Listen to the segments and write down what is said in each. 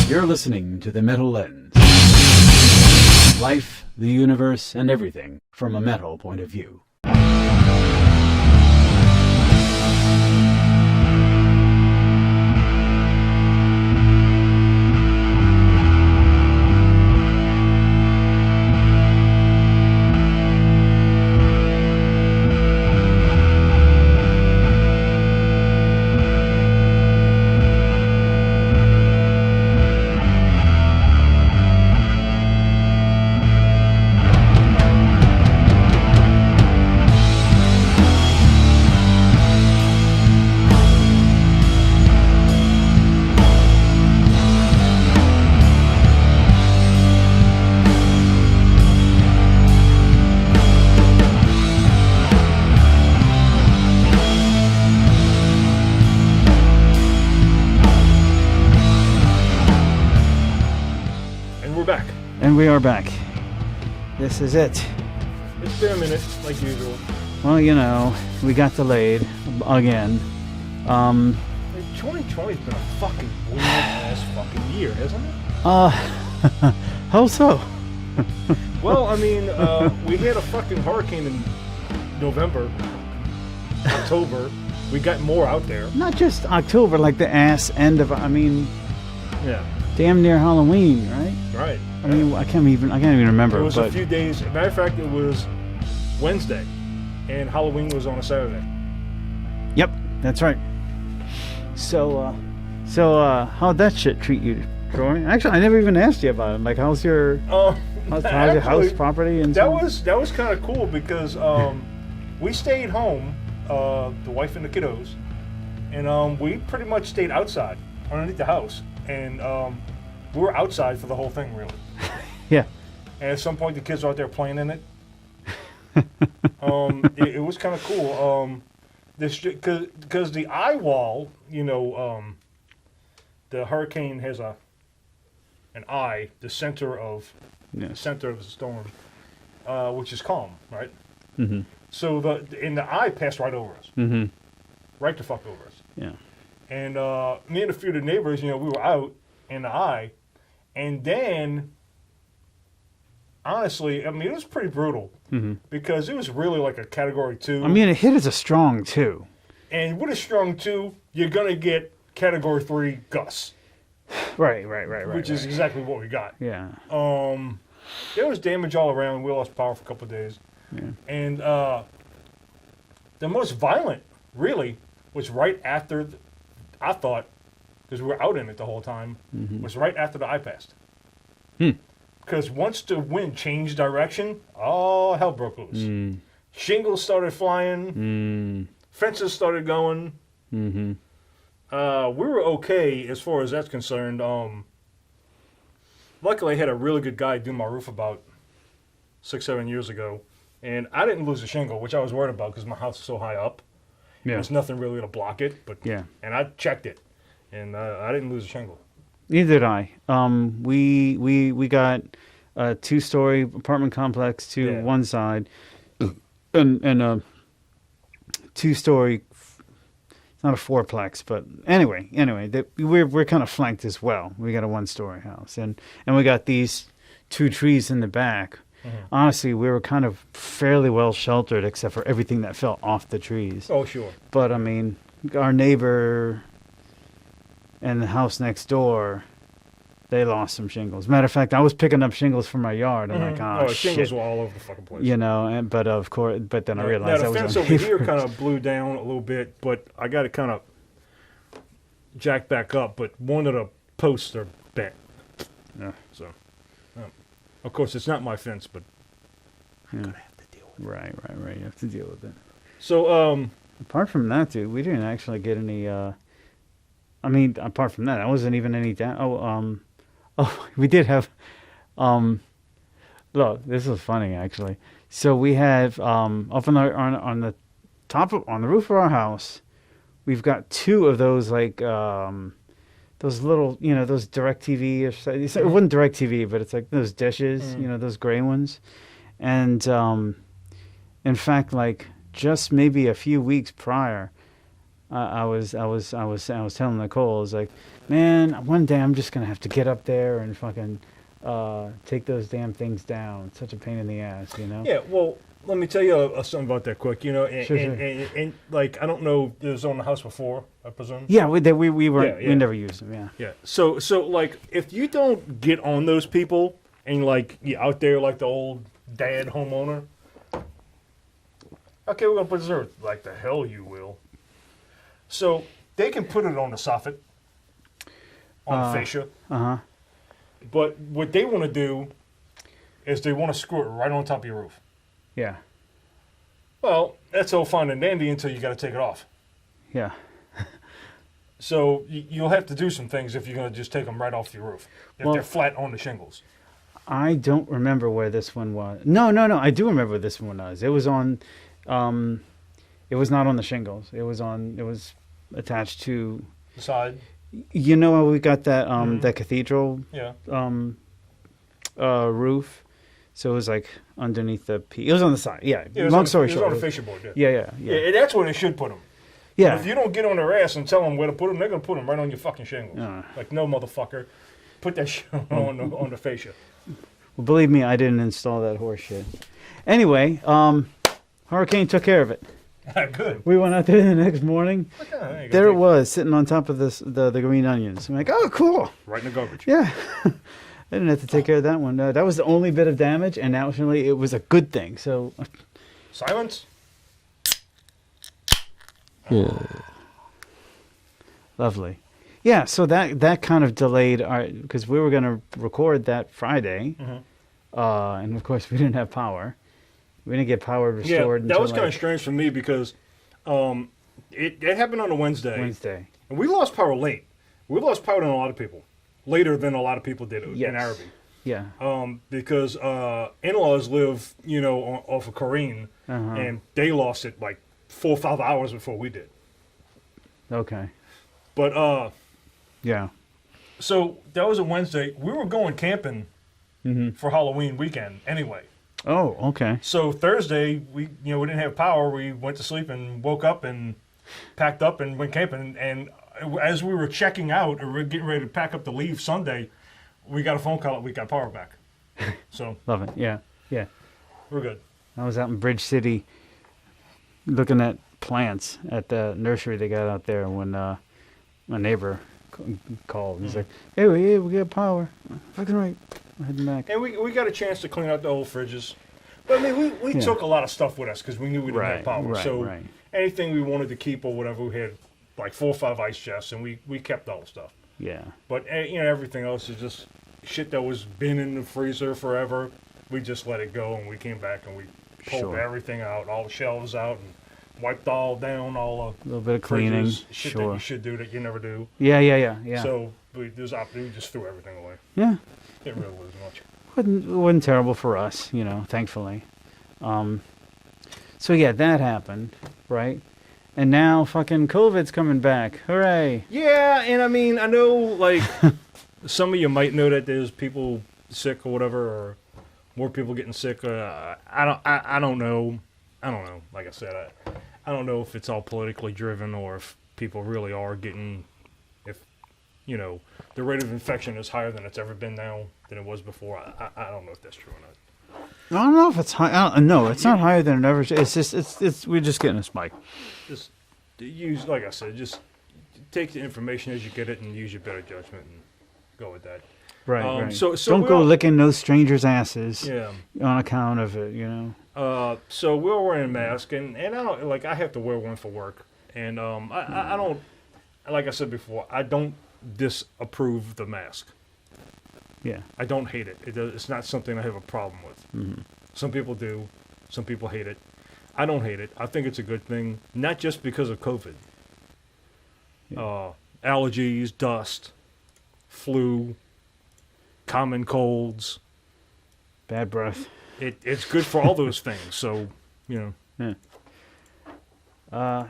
You're listening to the Metal Lens. Life, the universe, and everything from a metal point of view. And we are back. This is it. It's been a minute, like usual. Well, you know, we got delayed again. 2020's been a fucking weird ass fucking year, hasn't it? How so? Well, I mean, we had a fucking hurricane in November, October. We got more out there. Not just October, like the ass end of. I mean, yeah, damn near Halloween, right? Right. I mean, I can't even remember. It was a few days. Matter of fact, it was Wednesday, and Halloween was on a Saturday. Yep, that's right. So, how'd that shit treat you, Troy? Actually, I never even asked you about it. Like, how's your house, property, and that was kind of cool because we stayed home, the wife and the kiddos, and we pretty much stayed outside underneath the house, and we were outside for the whole thing, really. Yeah. And at some point, the kids were out there playing in it. It was kind of cool. Because the eye wall, you know, the hurricane has an eye, the center of the storm, which is calm, right? Mm-hmm. So the eye passed right over us, mm-hmm. right the fuck over us. Yeah. And me and a few of the neighbors, you know, we were out in the eye, and then. Honestly, I mean, it was pretty brutal because it was really like a Category 2. I mean, it hit as a strong 2. And with a strong 2, you're going to get Category 3 gusts. Right. Which is exactly what we got. Yeah. There was damage all around. We lost power for a couple of days. Yeah. And the most violent, really, was right after, I thought, because we were out in it the whole time, was right after the eye passed. Because once the wind changed direction, all hell broke loose. Shingles started flying. Fences started going. We were okay as far as that's concerned. Luckily, I had a really good guy do my roof about 6-7 years ago. And I didn't lose a shingle, which I was worried about because my house is so high up. Yeah. There's nothing really to block it. But yeah. And I checked it. And I didn't lose a shingle. Neither did I. We got a 2-story apartment complex to one side, and a 2-story. It's not a 4-plex, but anyway, we're kind of flanked as well. We got a 1-story house, and we got these 2 trees in the back. Honestly, we were kind of fairly well sheltered, except for everything that fell off the trees. Oh, sure. But I mean, our neighbor. And the house next door, they lost some shingles. Matter of fact, I was picking up shingles from my yard. I'm like, shit. Shingles were all over the fucking place. You know, but of course, but then I realized now, that the was fence over here kind of blew down a little bit, but I got it kind of jacked back up. But one of the posts are bent. Yeah. So, of course, it's not my fence, but I'm gonna have to deal with it. Right. You have to deal with it. So, apart from that, dude, we didn't actually get any. I mean, apart from that, I wasn't even any down. We did have. Look, this is funny actually. So we have up on the top on the roof of our house, we've got 2 of those like those little, you know, those DirecTV. It wasn't DirecTV, but it's like those dishes, you know, those gray ones. And in fact, like just maybe a few weeks prior, I was telling Nicole, I was like, man, one day I'm just gonna have to get up there and fucking take those damn things down. It's such a pain in the ass, you know. Yeah, well, let me tell you something about that quick. You know, and, Sure, and like I don't know, it was on the house before, I presume. Yeah, we weren't Yeah. we never used them. Yeah. Yeah. So like if you don't get on those people and like you out there like the old dad homeowner, okay, we're gonna put this earth. Like the hell you will. So they can put it on the soffit, on the fascia. But what they want to do is they want to screw it right on top of your roof. Yeah. Well, that's all fine and dandy until you got to take it off. Yeah. So you'll have to do some things if you're going to just take them right off your roof. If they're flat on the shingles. I don't remember where this one was. No. I do remember where this one was. It was on. It was not on the shingles. It was attached to The side. You know how we got that that cathedral Yeah. Roof? So it was like underneath the It was on the side. Yeah. It was Long on, story it was short. on the fascia board. Yeah. Yeah, that's where they should put them. Yeah. But if you don't get on their ass and tell them where to put them, they're going to put them right on your fucking shingles. Like, no, motherfucker. Put that shit on the fascia. Well, believe me, I didn't install that horse shit. Anyway, Hurricane took care of it. Good. We went out there the next morning. Okay, There it was, sitting on top of the green onions. I'm like, oh, cool. Right in the garbage. Yeah. I didn't have to take care of that one. That was the only bit of damage, and actually, it was a good thing. So, Silence. Lovely. Yeah, so that kind of delayed our, because we were going to record that Friday, and of course we didn't have power. We didn't get power restored. Yeah, that was kind of strange for me because it happened on a Wednesday. And we lost power late. We lost power to a lot of people. Later than a lot of people did in Araby. Yeah. Because in-laws live, off of Corrine, and they lost it like 4 or 5 hours before we did. Okay. But yeah. So that was a Wednesday. We were going camping for Halloween weekend anyway. Oh, okay. So Thursday we didn't have power. We went to sleep and woke up and packed up and went camping. And as we were checking out or getting ready to pack up to leave Sunday, we got a phone call that we got power back. So love it. Yeah. We're good. I was out in Bridge City looking at plants at the nursery they got out there when my neighbor called. He's like, hey, we got power. Fucking right. I'm heading back. And we got a chance to clean out the old fridges. But I mean, we took a lot of stuff with us because we knew we didn't have power. So anything we wanted to keep or whatever, we had like 4 or 5 ice chests, and we kept all the stuff. Yeah. But everything else is just shit that was been in the freezer forever. We just let it go, and we came back and we pulled everything out, all the shelves out, and wiped all down, all the a little bit of cleaning. Shit that you should do that you never do. Yeah. So we just threw everything away. Yeah. It really wasn't much. Wasn't terrible for us, thankfully. So yeah, that happened, right? And now fucking COVID's coming back. Hooray! Yeah, and I mean, I know like some of you might know that there's people sick or whatever, or more people getting sick. I don't know. Like I said, I don't know if it's all politically driven or if people really are getting, the rate of infection is higher than it's ever been now than it was before. I don't know if that's true or not. I don't know if it's high. No, it's not higher than it ever. It's just we're just getting a spike. Just use, like I said, just take the information as you get it and use your better judgment and go with that. Right. So don't go licking no strangers' asses. Yeah. On account of it, So we're wearing a mask, and I don't I have to wear one for work, and I don't, like I said before, I don't disapprove the mask. Yeah. I don't hate it. It's not something I have a problem with. Mm-hmm. Some people do. Some people hate it. I don't hate it. I think it's a good thing, not just because of COVID. Yeah. Allergies, dust, flu, common colds. Bad breath. It's good for all those things. So, Yeah. I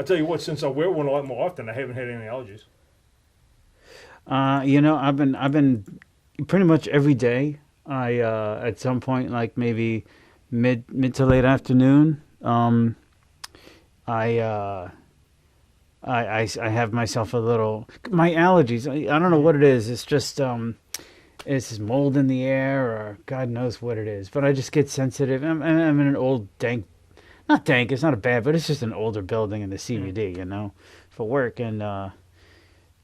tell you what, since I wear one a lot more often, I haven't had any allergies. I've been pretty much every day. I at some point, like maybe mid to late afternoon, I I have myself a little my allergies. I don't know what it is. It's just it's just mold in the air or God knows what it is. But I just get sensitive. I'm in an old dank, not dank. It's not a bad, but it's just an older building in the CBD, you know, for work. And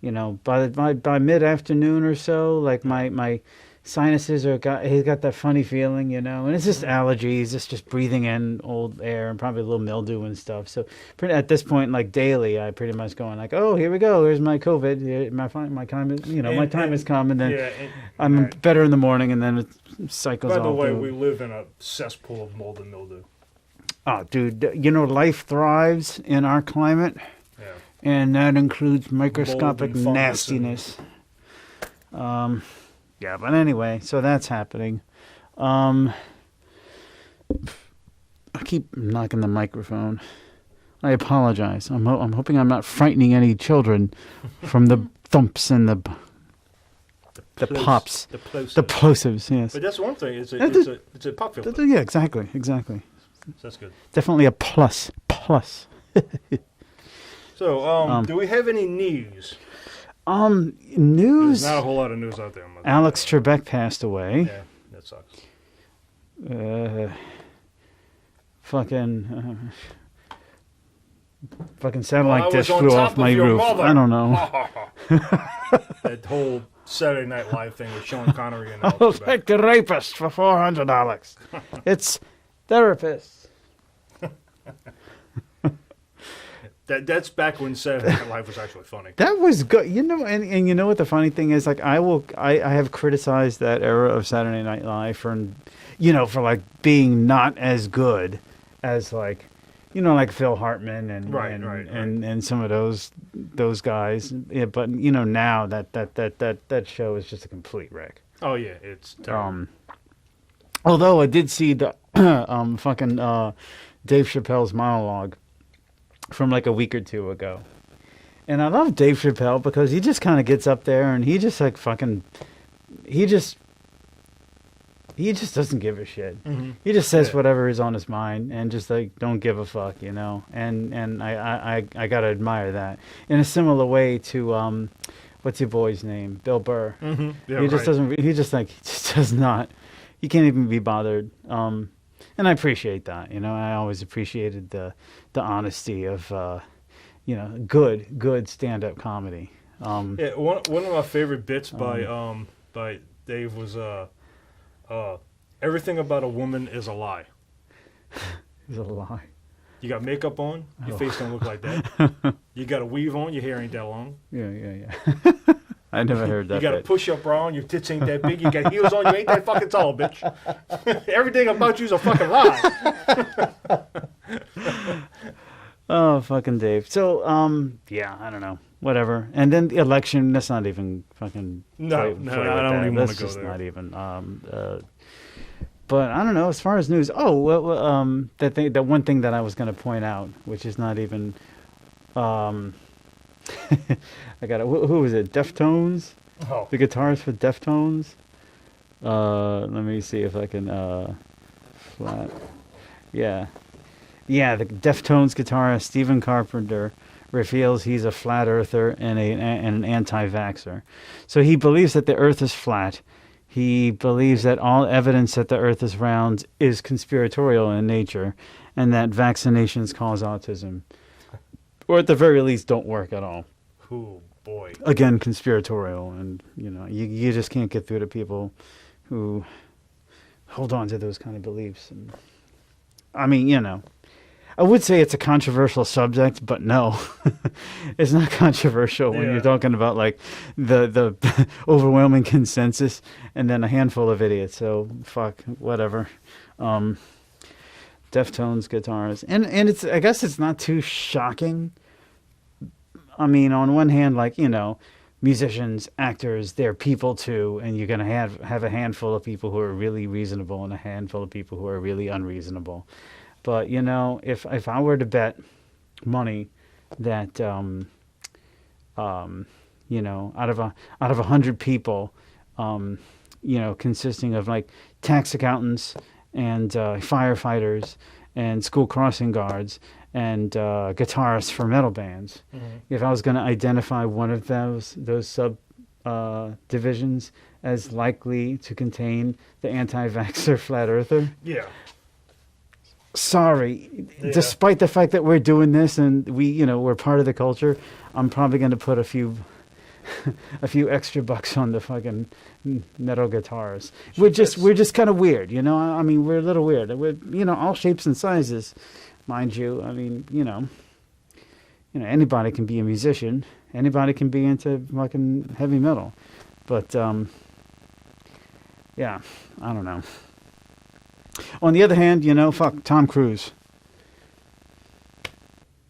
you know, by mid afternoon or so, like my sinuses he's got that funny feeling, you know, and it's just allergies. It's just breathing in old air and probably a little mildew and stuff. So at this point, like daily, I pretty much going like, oh, here we go. Here's my COVID. My time is, you know, my time has come, and then I'm better in the morning, and then it cycles off. By the way, we live in a cesspool of mold and mildew. Oh, dude, you know, life thrives in our climate, and that includes microscopic nastiness. Yeah, but anyway, so that's happening. I keep knocking the microphone. I apologize. I'm hoping I'm not frightening any children from the thumps and the pops, the plosives. Yes, but that's one thing. It's a pop filter. Yeah, exactly. That's good. Definitely a plus. So, do we have any news? News. There's not a whole lot of news out there. Alex Trebek passed away. Yeah, that sucks. Fucking satellite dish flew off my roof. Mother. I don't know. That whole Saturday Night Live thing with Sean Connery and I'll take the rapist for $400. It's therapists. That's back when Saturday Night Live was actually funny. That was good, you know, and you know what the funny thing is, like I have criticized that era of Saturday Night Live for, you know, for like being not as good as like, you know, like Phil Hartman and some of those guys. Yeah, but you know now that show is just a complete wreck. Oh yeah, it's terrible. Although I did see the fucking Dave Chappelle's monologue from like a week or two ago. And I love Dave Chappelle because he just kind of gets up there and he just like he just doesn't give a shit. Mm-hmm. He just says whatever is on his mind and just like don't give a fuck, you know. And I gotta admire that. In a similar way to what's your boy's name? Bill Burr. Mm-hmm. Yeah, he just doesn't. He just does not. He can't even be bothered. And I appreciate that. You know, I always appreciated the honesty of you know, good stand-up comedy. One of my favorite bits by Dave was everything about a woman is a lie. Is a lie. You got makeup on, your face don't look like that. You got a weave on, your hair ain't that long. Yeah. I never heard that. You got a push-up bra on, your tits ain't that big. You got heels on, you ain't that fucking tall, bitch. Everything about you's a fucking lie. Oh, fucking Dave. So, yeah, I don't know. Whatever. And then the election, that's not even fucking... No, I don't even want to go there. That's just not even... but I don't know, as far as news... Oh, well, that one thing that I was going to point out, which is not even... I got it. Who was it? Deftones? Oh. The guitarist for Deftones? Let me see if I can... flat... Yeah. Yeah, the Deftones guitarist Stephen Carpenter reveals he's a flat earther and an anti-vaxxer. So he believes that the earth is flat. He believes that all evidence that the earth is round is conspiratorial in nature and that vaccinations cause autism. Or at the very least don't work at all. Oh, boy. Again, conspiratorial. And, you know, you just can't get through to people who hold on to those kind of beliefs. And, I mean, you know. I would say it's a controversial subject, but no, it's not controversial when you're talking about like the overwhelming consensus and then a handful of idiots. So fuck, whatever. Deftones guitars, and it's, I guess it's not too shocking. I mean, on one hand, like, you know, musicians, actors, they're people too, and you're gonna have a handful of people who are really reasonable and a handful of people who are really unreasonable. But, you know, if I were to bet money that, you know, out of 100 people, you know, consisting of like tax accountants and firefighters and school crossing guards and guitarists for metal bands. If I was going to identify one of those sub divisions as likely to contain the anti-vaxxer flat earther, Yeah. sorry, despite the fact that we're doing this and we're part of the culture, I'm probably going to put a few extra bucks on the fucking metal guitars. We're just kind of weird, I mean, we're a little weird. We're all shapes and sizes, mind you. I mean, anybody can be a musician. Anybody can be into fucking heavy metal, but yeah, I don't know. On the other hand, fuck Tom Cruise.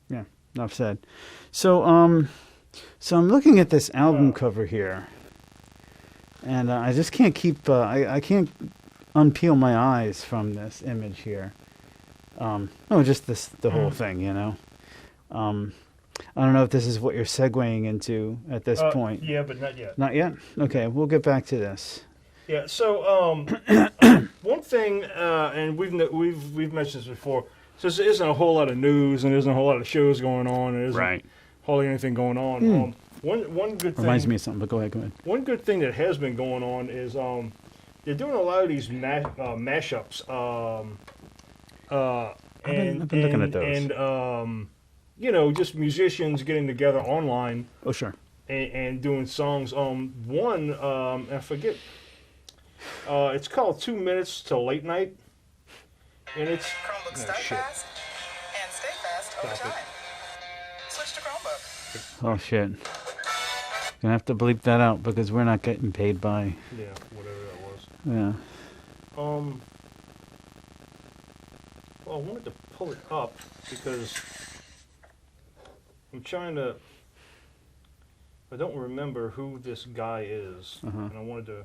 Yeah, enough said. So I'm looking at this album cover here, and I just can't keep. I can't unpeel my eyes from this image here. Just the whole thing, I don't know if this is what you're segueing into at this point. Yeah, but not yet. Not yet? Okay, we'll get back to this. Yeah. So one thing, and we've mentioned this before. So there isn't a whole lot of news, and there isn't a whole lot of shows going on, and there isn't hardly anything going on. One good thing reminds me of something, but go ahead. One good thing that has been going on is they're doing a lot of these mashups. I've been looking at those. And just musicians getting together online. Oh, sure. And doing songs. One, I forget. It's called 2 Minutes to Late Night, and it's Chromebook start fast and stay fast over time. Switch to Chromebook. Oh shit. Gonna have to bleep that out because we're not getting paid by. Yeah, whatever that was. Yeah. Well, I wanted to pull it up because I'm trying to. I don't remember who this guy is, and I wanted to.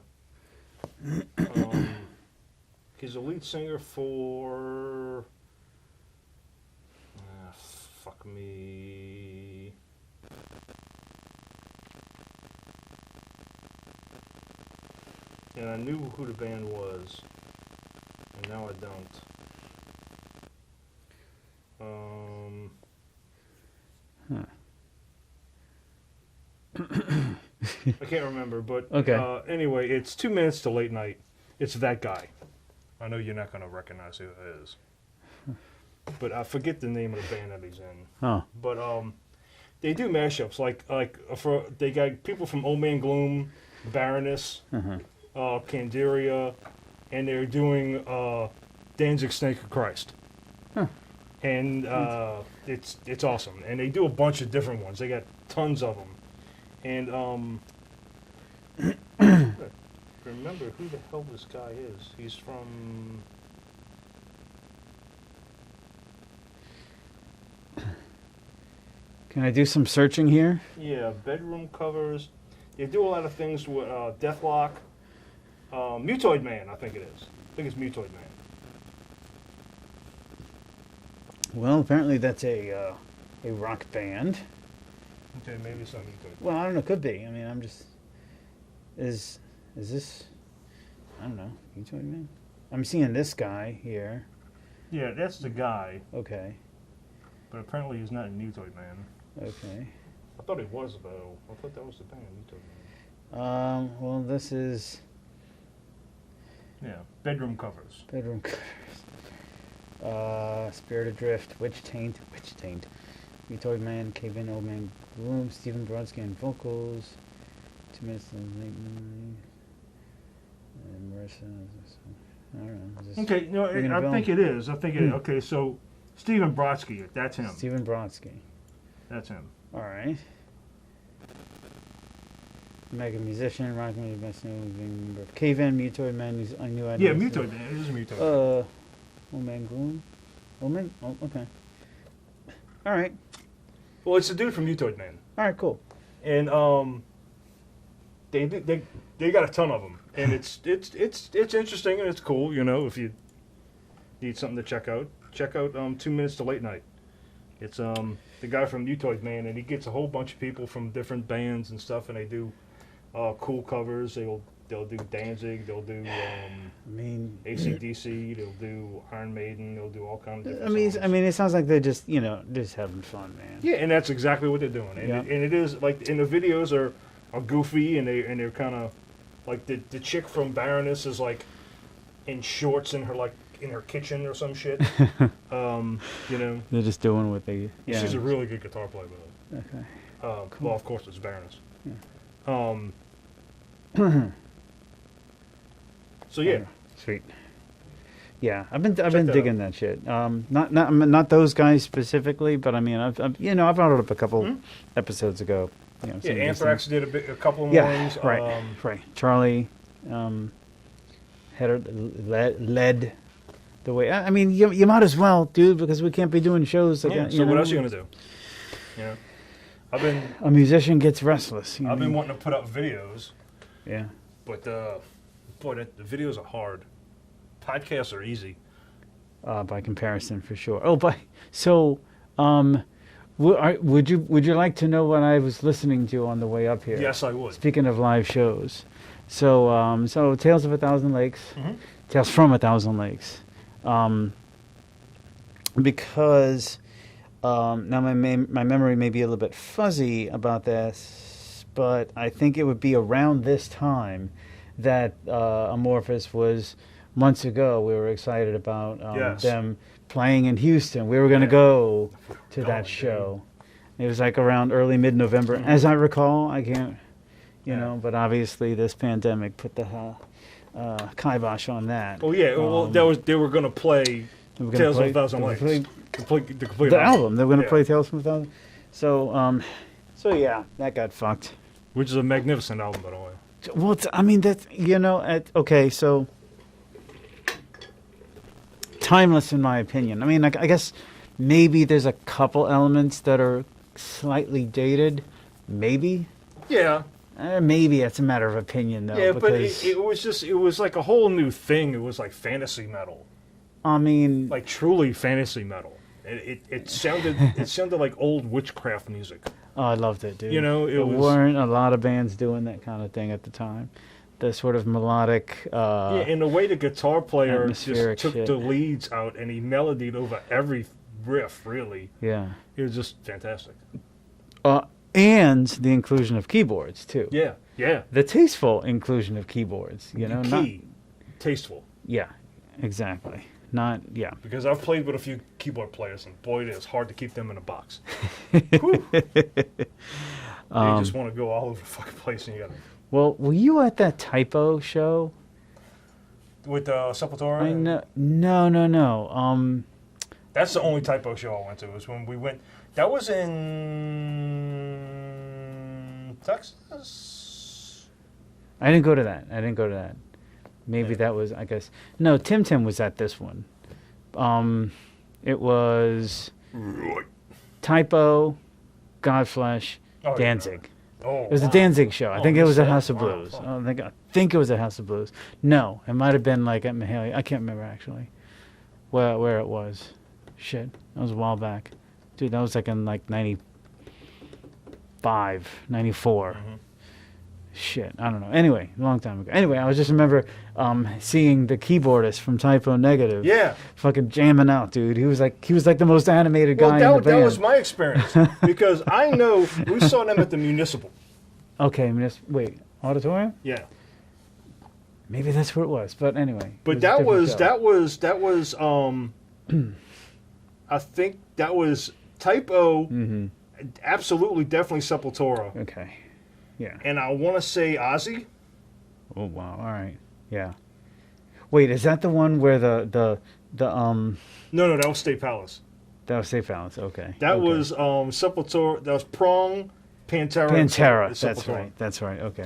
He's a lead singer for. Fuck me. And I knew who the band was, and now I don't. I can't remember, but okay. Anyway, it's 2 Minutes to Late Night. It's that guy. I know you're not going to recognize who it is, but I forget the name of the band that he's in. Oh. But they do mashups they got people from Old Man Gloom, Baroness, Candiria, and they're doing Danzig's Snake of Christ. Huh. And it's awesome. And they do a bunch of different ones. They got tons of them. And remember who the hell this guy is. He's from. Can I do some searching here? Yeah, bedroom covers. They do a lot of things with Deathlock. Mutoid Man, I think it is. I think it's Mutoid Man. Well, apparently that's a rock band. Okay, maybe it's not Mutoid. Well, I don't know. Could be. I mean, I'm just. Is this? I don't know. Mutoid Man. I'm seeing this guy here. Yeah, that's the guy. Okay. But apparently he's not in Mutoid Man. Okay. I thought he was, though. I thought that was the band, Mutoid Man. Well, this is. Yeah, bedroom covers. Bedroom covers. Spirit Adrift, Witch Taint, Mutoid Man, Cave In, Old Man Gloom, Stephen Brodsky on vocals, 2 Minutes to Late Night, and Marissa. I don't know. Is this Okay, no, I think it is. Okay, so Stephen Brodsky, that's him. Stephen Brodsky. That's him. All right. Mega musician, rock music, best known member of Cave In, Mutoid Man. I knew I. Yeah, Mutoid Man. It is a Mutoid Man. Old Man Gloom. Old Man. Oh, okay. All right. Well, it's a dude from Mutoid Man. All right, cool. And they got a ton of them, and it's interesting and it's cool. If you need something to check out 2 Minutes to Late Night. It's the guy from Mutoid Man, and he gets a whole bunch of people from different bands and stuff, and they do cool covers. They'll They'll do Danzig. They'll do AC/DC. They'll do Iron Maiden. They'll do all kinds of different songs. It sounds like they're just just having fun, man. Yeah, and that's exactly what they're doing. And, and it is like, and the videos are goofy, and they're kind of like the chick from Baroness is like in shorts in her kitchen or some shit. They're just doing what they. Yeah. She's a really good guitar player, by the way. Okay. Cool. Well, of course, it's Baroness. Yeah. So yeah, sweet. Yeah, I've been digging that shit. Not those guys specifically, but I mean, I've brought it up a couple episodes ago. Yeah, Anthrax did a couple of ones. Right. Charlie, led the way. I mean, you might as well, dude, because we can't be doing shows again. So what else are you gonna do? Yeah, a musician gets restless. I've been wanting to put up videos. Yeah. But the videos are hard. Podcasts are easy. By comparison, for sure. Would you like to know what I was listening to on the way up here? Yes, I would. Speaking of live shows, so Tales of a Thousand Lakes, Tales from a Thousand Lakes, because now my memory may be a little bit fuzzy about this, but I think it would be around this time that Amorphous was months ago. We were excited about them playing in Houston. We were going to go to that show. It was like around early mid-November, as I recall. I can't, but obviously this pandemic put the kibosh on that. Oh yeah, they were going to play Tales of a Thousand Lakes. The album. They were going to play Tales from a Thousand. So yeah, that got fucked. Which is a magnificent album, by the way. Well, so timeless in my opinion. I mean, I guess maybe there's a couple elements that are slightly dated, maybe. Yeah. Maybe it's a matter of opinion, though. Yeah, but it was like a whole new thing. It was like fantasy metal. I mean, like truly fantasy metal. It sounded like old witchcraft music. Oh, I loved it, dude. There weren't a lot of bands doing that kind of thing at the time. The sort of melodic, and the way the guitar player just took shit. the leads out and he melodied over every riff, really. Yeah. It was just fantastic. And the inclusion of keyboards, too. Yeah, yeah. The tasteful inclusion of keyboards, Tasteful. Yeah, exactly. Because I've played with a few keyboard players, and boy, it is hard to keep them in a box. They just want to go all over the fucking place, and you gotta... Well, were you at that Typo show? With Sepultura? No. That's the only Typo show I went to, was when we went... That was in... Texas? I didn't go to that. Maybe that was, I guess... No, Tim was at this one. It was... Typo, Godflesh, Danzig. Yeah. Oh, it was a Danzig show. I think it was at House of Blues. I think it was at House of Blues. No, it might have been like at Mahalia. I can't remember actually where it was. Shit, that was a while back. Dude, that was like in like 95, 94. Shit, I don't know. Anyway, a long time ago. Anyway, I was just remember seeing the keyboardist from Typo Negative. Yeah. Fucking jamming out, dude. He was like the most animated guy in the band. That was my experience because I know we saw them at the Municipal. Okay, wait, auditorium? Yeah. Maybe that's where it was, but anyway. But that was I think that was Typo. Absolutely, definitely Sepultura. Okay. Yeah. And I want to say Ozzy. Oh wow! All right. Yeah. Wait, is that the one where the No, that was State Palace. That was State Palace. Okay. That was Sepultura. That was Prong, Pantera. That's right. Okay.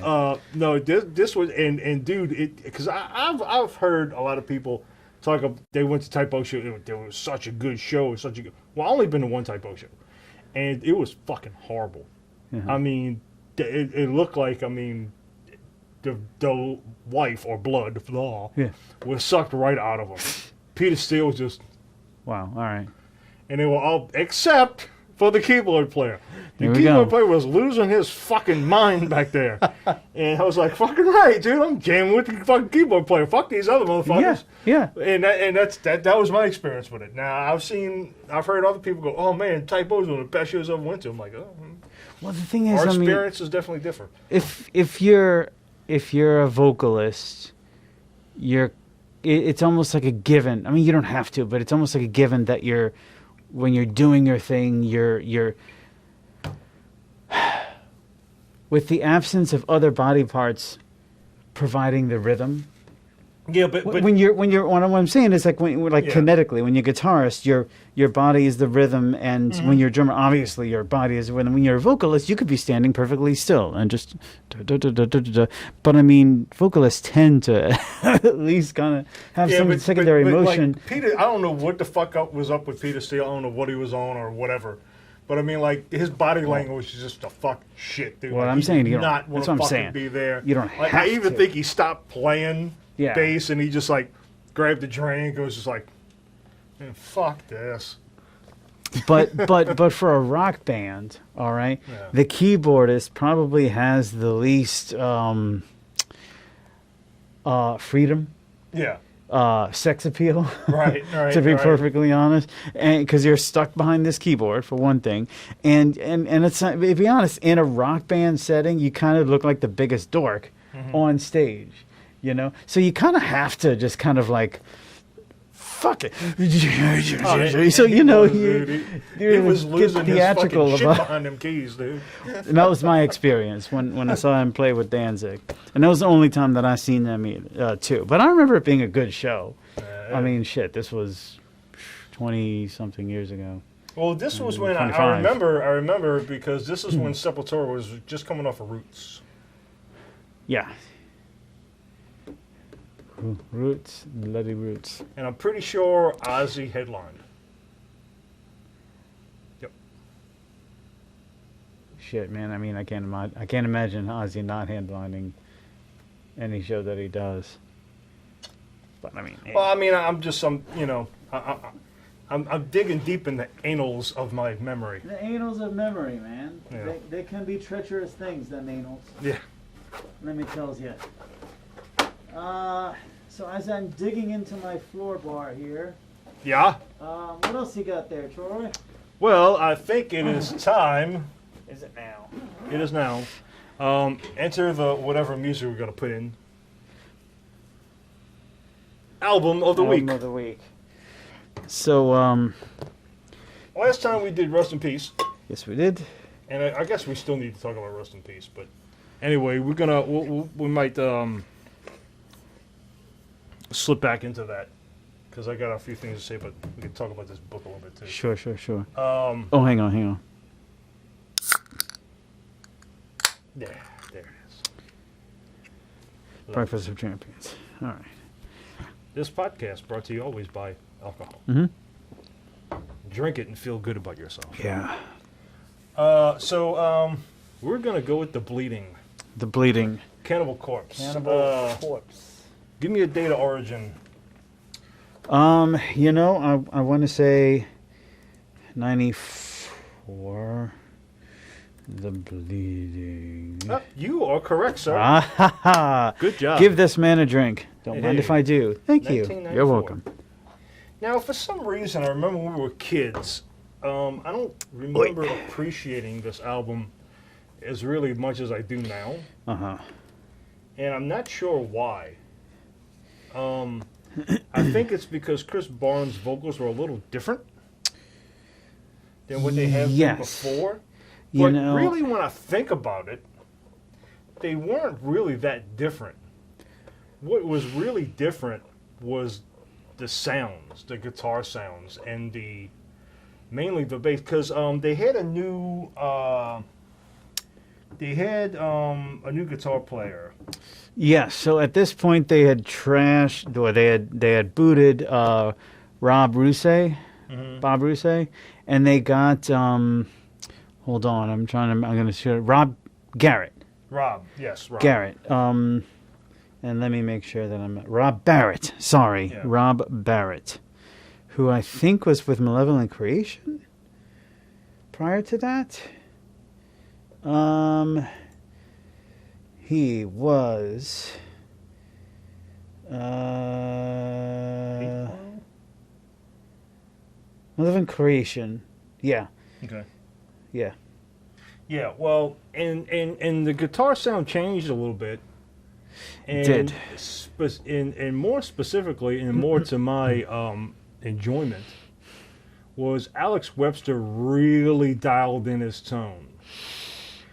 No, this was and dude, because I've heard a lot of people talk of they went to Typo show. It was such a good show. Well, I've only been to one Typo show, and it was fucking horrible. I mean. It looked like, the life or blood was sucked right out of him. Peter Steele was just... Wow, all right. And they were all... Except for the keyboard player. The Here we keyboard go. player was losing his fucking mind back there. And I was like, fucking right, dude. I'm jamming with the fucking keyboard player. Fuck these other motherfuckers. Yeah. And that was my experience with it. Now, I've heard other people go, oh, man, Typo's one of the best shows I ever went to. I'm like, oh. Well, the thing is, Our I mean, experience is definitely different. if you're a vocalist, it's almost like a given. I mean, you don't have to, but it's almost like a given that when you're doing your thing, you're with the absence of other body parts providing the rhythm. Yeah, but what I'm saying is like kinetically, when you're a guitarist, your body is the rhythm, and when you're a drummer, obviously your body is the rhythm. When you're a vocalist, you could be standing perfectly still and just but I mean, vocalists tend to at least kind of have some secondary motion. Like Peter, I don't know what the fuck was up with Peter Steele. I don't know what he was on or whatever. But I mean, like, his body language is just the fuck shit, dude. Well, like, I'm saying you don't. not want That's to what I'm fucking saying. be there. You don't like, have I even to. think he stopped playing Yeah. bass and he just like grabbed the drink and was just like, man, fuck this. But for a rock band, all right, the keyboardist probably has the least freedom. Yeah. Sex appeal, Right. to be perfectly honest, and because you're stuck behind this keyboard for one thing, and it's not, to be honest, in a rock band setting, you kind of look like the biggest dork on stage, you know. So you kind of have to just kind of like, fuck it. So you know, he was losing his fucking shit behind them keys, dude. And that was my experience when I saw him play with Danzig, and that was the only time that I seen them too. But I remember it being a good show. I mean, shit, this was 20-something years ago. Well, this was when I 25. remember because this is when Sepultura was just coming off of Roots. Yeah. Roots, bloody Roots. And I'm pretty sure Ozzy headlined. Yep. Shit, man. I mean, I can't imagine Ozzy not headlining any show that he does. But I mean, well, I mean, I'm digging deep in the annals of my memory. The annals of memory, man. Yeah. They can be treacherous things, them annals. Yeah. Let me tell you. So as I'm digging into my floor bar here, Yeah. what else you got there, Troy? Well, I think it is time. Is it now? It is now. Enter the whatever music we're gonna put in. Album of the week. Album of the week. So, Last time we did Rust in Peace, yes, we did. and I guess we still need to talk about Rust in Peace. But anyway, we might slip back into that because I got a few things to say, but we can talk about this book a little bit too. Sure. Oh, hang on. Yeah, there it is. Breakfast of Champions. All right. This podcast brought to you always by alcohol. Mm-hmm. Drink it and feel good about yourself. Yeah. So we're gonna go with the Bleeding. The Bleeding. Cannibal Corpse. Corpse. Give me a date of origin. You know, I want to say 94. The Bleeding. You are correct, sir. Good job. Give this man a drink. Don't mind Hey. if I do. Thank you. 1994. You're welcome. Now, for some reason, I remember when we were kids, I don't remember appreciating this album as really much as I do now. Uh-huh. And I'm not sure why. I think it's because Chris Barnes' vocals were a little different than what they have been before. You But know, really, when I think about it, they weren't really that different. What was really different was the sounds, the guitar sounds, and mainly the bass. Because they had a new guitar player. yeah, so at this point they had trashed, or they had booted Bob Rousset, and they got hold on, I'm going to show Rob Garrett. Rob, yes, Rob. Garrett. And let me make sure that I'm Rob Barrett. Sorry, Yeah. Rob Barrett, who I think was with Malevolent Creation. prior to that, he was Living Creation. Yeah. Okay. Yeah. Yeah, well, and the guitar sound changed a little bit. And Did. And more specifically, and more to my enjoyment, was Alex Webster really dialed in his tone.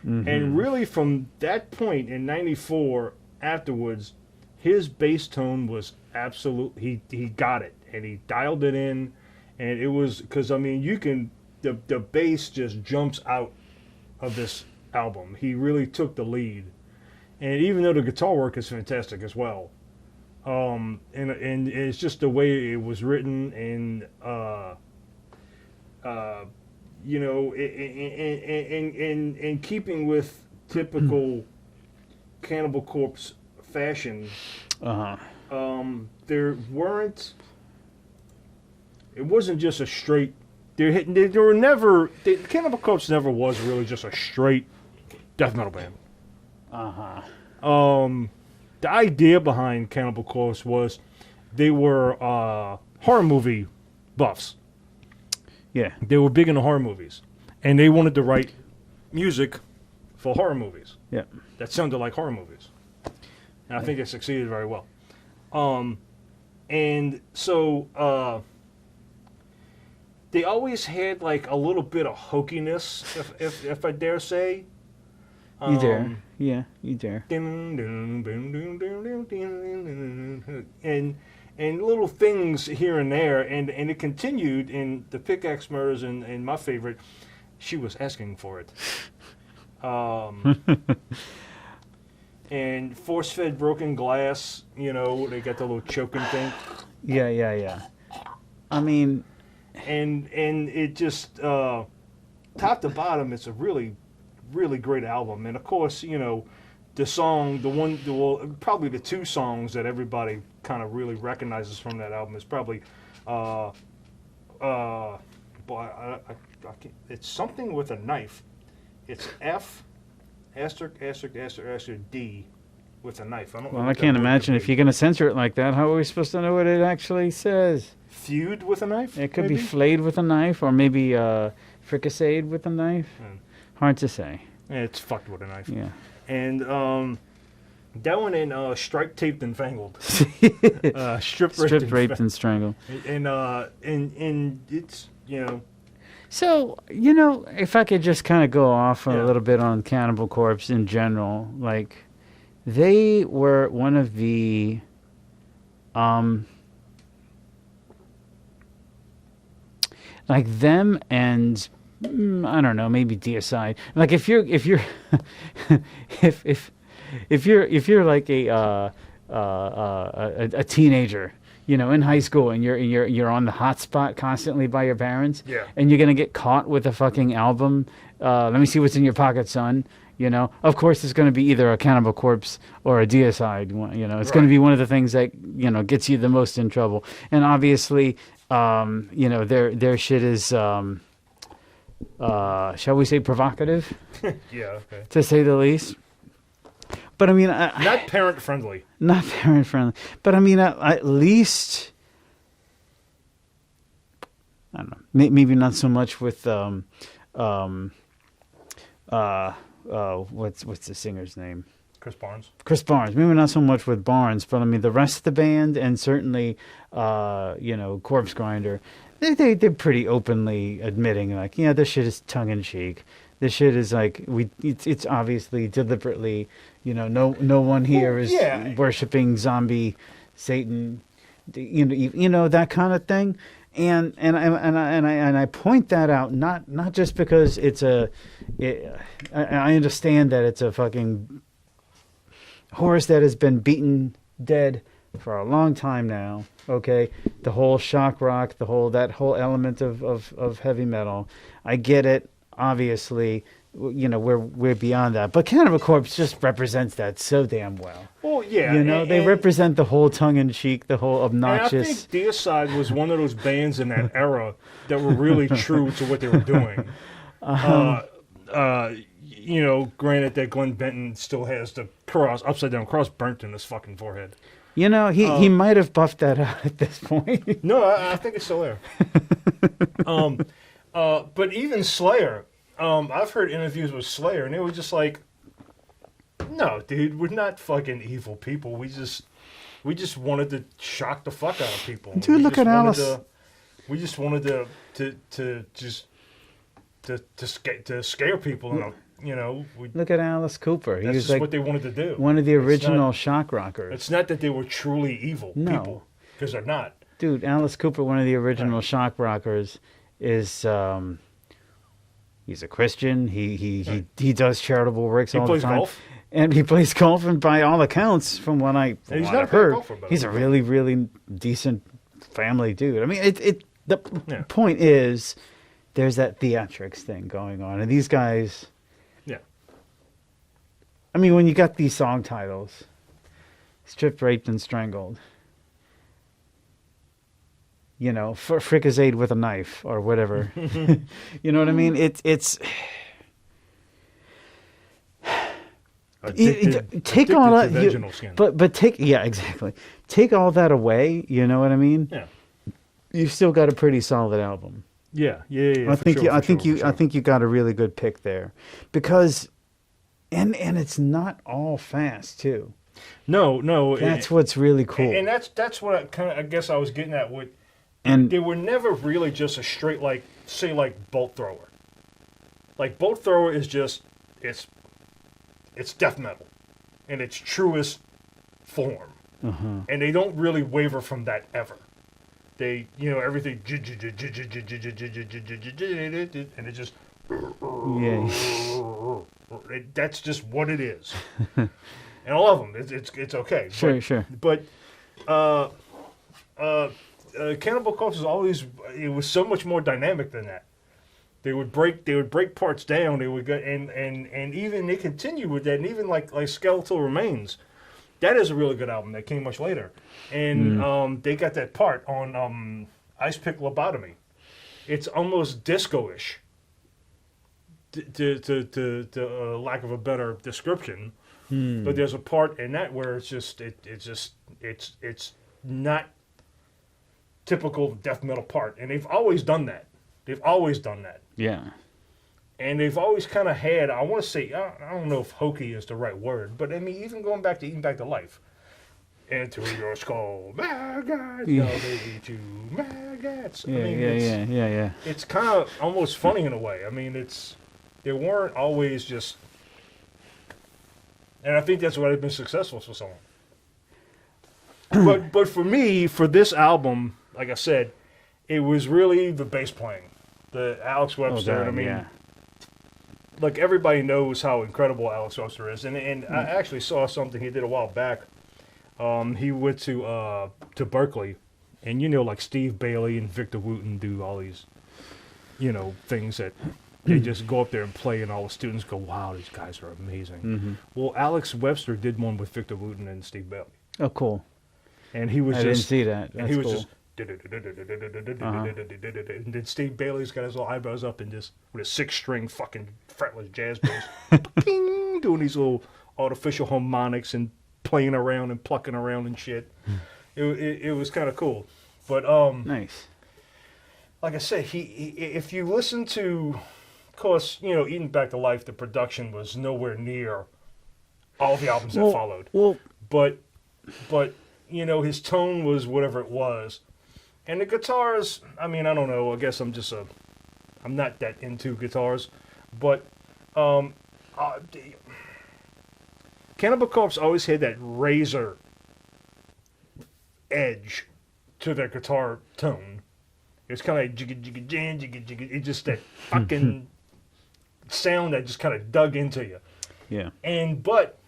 And really from that point in 94 afterwards, his bass tone was absolute. He got it, and he dialed it in, and it was, because, I mean, you can, the bass just jumps out of this album. He really took the lead. And even though the guitar work is fantastic as well, and it's just the way it was written, and you know, in keeping with typical Cannibal Corpse fashion, there weren't. It wasn't just a straight. There were never. Cannibal Corpse never was really just a straight death metal band. The idea behind Cannibal Corpse was they were horror movie buffs. Yeah. They were big into horror movies, and they wanted to write music for horror movies. Yeah. That sounded like horror movies. And I think it succeeded very well. And so they always had like a little bit of hokiness, if I dare say. You dare. Yeah, you dare. And little things here and there, and it continued in the Pickaxe Murders, and my favorite, She Was Asking for It. And Force-Fed Broken Glass, you know, they got the little choking thing. Yeah. I mean... And it just, top to bottom, it's a really, really great album. And of course, you know, the song, probably the two songs that everybody kind of really recognizes from that album is probably, it's something with a knife. It's F, asterisk, D, with a knife. Well, I can't imagine if you're going to censor it like that. How are we supposed to know what it actually says? Feud with a knife? It could maybe? be flayed with a knife, or maybe fricasseed with a knife. Hard to say. Yeah, it's fucked with a knife. Yeah. And that one in Strike, Taped, and Fangled. Stripped, Raped, and Strangled. And it's, you know. So, you know, if I could just kind of go off a little bit on Cannibal Corpse in general, like, they were one of the, like them and, I don't know, maybe Deicide. Like if you're if you're like a teenager, you know, in high school, and you're on the hot spot constantly by your parents, and you're gonna get caught with a fucking album. Let me see what's in your pocket, son. You know, of course, it's going to be either a Cannibal Corpse or a Deicide. You know, it's going to be one of the things that, you know, gets you the most in trouble. And obviously, you know, their shit is, shall we say, provocative? Yeah, okay. To say the least. But I mean, not parent friendly. Not parent friendly. But I mean, at least, I don't know. Maybe not so much with what's the singer's name? Chris Barnes. Chris Barnes. Maybe not so much with Barnes, but I mean the rest of the band, and certainly, you know, Corpse Grinder, they're pretty openly admitting, like, yeah, this shit is tongue in cheek. This shit is like it's obviously deliberately, you know, no one here is worshiping zombie Satan, you know that kind of thing. And I point that out not just because I understand that it's a fucking horse that has been beaten dead for a long time now. Okay, the whole shock rock, that whole element of heavy metal. I get it. Obviously, you know, we're beyond that. But Cannibal Corpse just represents that so damn well. Well, yeah. You know, they represent the whole tongue-in-cheek, the whole obnoxious... And I think Deicide was one of those bands in that era that were really true to what they were doing. You know, granted that Glenn Benton still has the upside down cross burnt in his fucking forehead. You know, he might have buffed that out at this point. No, I think it's still there. But even Slayer, I've heard interviews with Slayer, and they were just like, "No, dude, we're not fucking evil people. We just wanted to shock the fuck out of people. Dude, look at Alice. We just wanted to scare people. You know, Look at Alice Cooper. He that's was just like what they wanted to do. one of the original shock rockers. It's not that they were truly evil No. people, because they're not. Dude, Alice Cooper, one of the original shock rockers, is he's a Christian. He does charitable works all the time. He plays golf. And he plays golf, and by all accounts, from what I've heard, he's a really, really decent family dude. I mean, the point is, there's that theatrics thing going on, and these guys. Yeah. I mean, when you got these song titles, stripped, raped, and strangled. You know, for fricassee with a knife or whatever. You know what I mean? It's. Take all that, but take exactly. Take all that away. You know what I mean? Yeah. You've still got a pretty solid album. Yeah. I think you got a really good pick there, because, and it's not all fast too. No. That's what's really cool. And that's what I guess I was getting at with. And they were never really just a straight like Bolt Thrower. Like Bolt Thrower is just it's death metal in its truest form, and they don't really waver from that ever. They, everything, and it just, that's just what it is. And I love them. It's okay. Sure. But Cannibal Corpse it was so much more dynamic than that. They would break parts down. They would go and even they continue with that. And even like Skeletal Remains, that is a really good album that came much later. And they got that part on Ice Pick Lobotomy. It's almost disco-ish, to lack of a better description. But there's a part in that where it's not typical death metal part, and they've always done that. Yeah. And they've always kind of had, I want to say, I don't know if hokey is the right word, but I mean, even going back to Eating Back to Life. Enter your skull, maggots, now they eat you, maggots. Yeah. It's kind of almost funny in a way. I mean, they weren't always just, and I think that's why they've been successful for so long. But for me, for this album, like I said, it was really the bass playing. The Alex Webster, like everybody knows how incredible Alex Webster is, and I actually saw something he did a while back. He went to Berkeley, and like Steve Bailey and Victor Wooten do all these, things that they just go up there and play, and all the students go, "Wow, these guys are amazing." Well, Alex Webster did one with Victor Wooten and Steve Bailey. Oh, and he was didn't see that. And he was just. And then Steve Bailey's got his little eyebrows up and just with a 6-string fucking fretless jazz bass, doing these little artificial harmonics and playing around and plucking around and shit. It was kind of cool, but nice. Like I said, if you listen to, of course, Eating Back to Life, the production was nowhere near all the albums that followed. Well, but his tone was whatever it was. And the guitars, I mean, I don't know. I guess I'm not that into guitars. But Cannibal Corpse always had that razor edge to their guitar tone. It's kind of like jigga jigga jan jigga jigga. It's just that fucking sound that just kind of dug into you. Yeah. But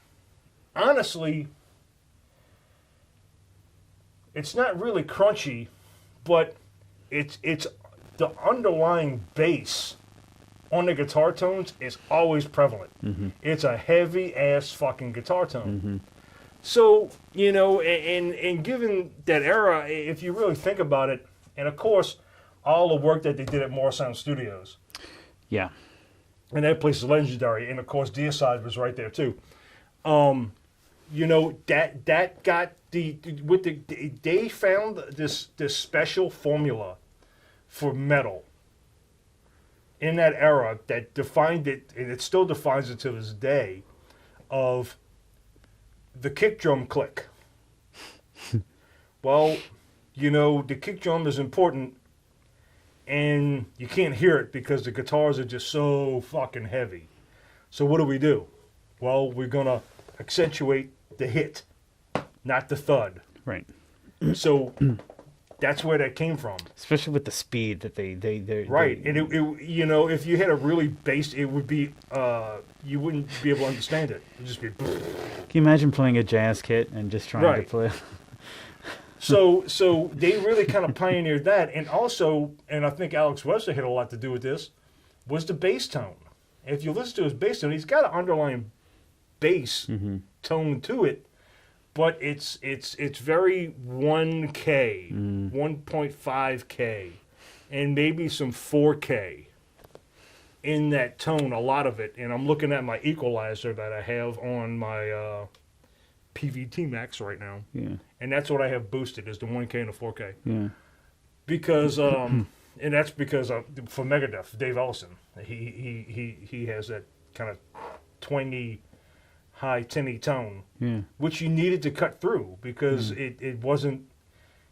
honestly, it's not really crunchy. But it's the underlying bass on the guitar tones is always prevalent. It's a heavy ass fucking guitar tone. So, and given that era, if you really think about it, and of course, all the work that they did at Morrisound Studios. Yeah. And that place is legendary. And of course, Deicide was right there too. You know, that got they found this special formula for metal in that era that defined it, and it still defines it to this day, of the kick drum click. Well, you know, the kick drum is important, and you can't hear it because the guitars are just so fucking heavy. So what do? Well, we're going to accentuate the hit, not the thud. Right. So that's where that came from. Especially with the speed that they Right. And it you know, if you had a really bass, it would be you wouldn't be able to understand it. It'd just be. Can you imagine playing a jazz kit and just trying to play? So they really kind of pioneered that, and also, and I think Alex Webster had a lot to do with this, was the bass tone. If you listen to his bass tone, he's got an underlying bass tone to it, but it's very 1K, 1.5K, and maybe some 4K in that tone, a lot of it. And I'm looking at my equalizer that I have on my PVT Max right now. Yeah. And that's what I have boosted, is the 1K and the 4K. Yeah. Because and that's because for Megadeth, Dave Ellison, he has that kind of twangy, high tinny tone, which you needed to cut through because it wasn't,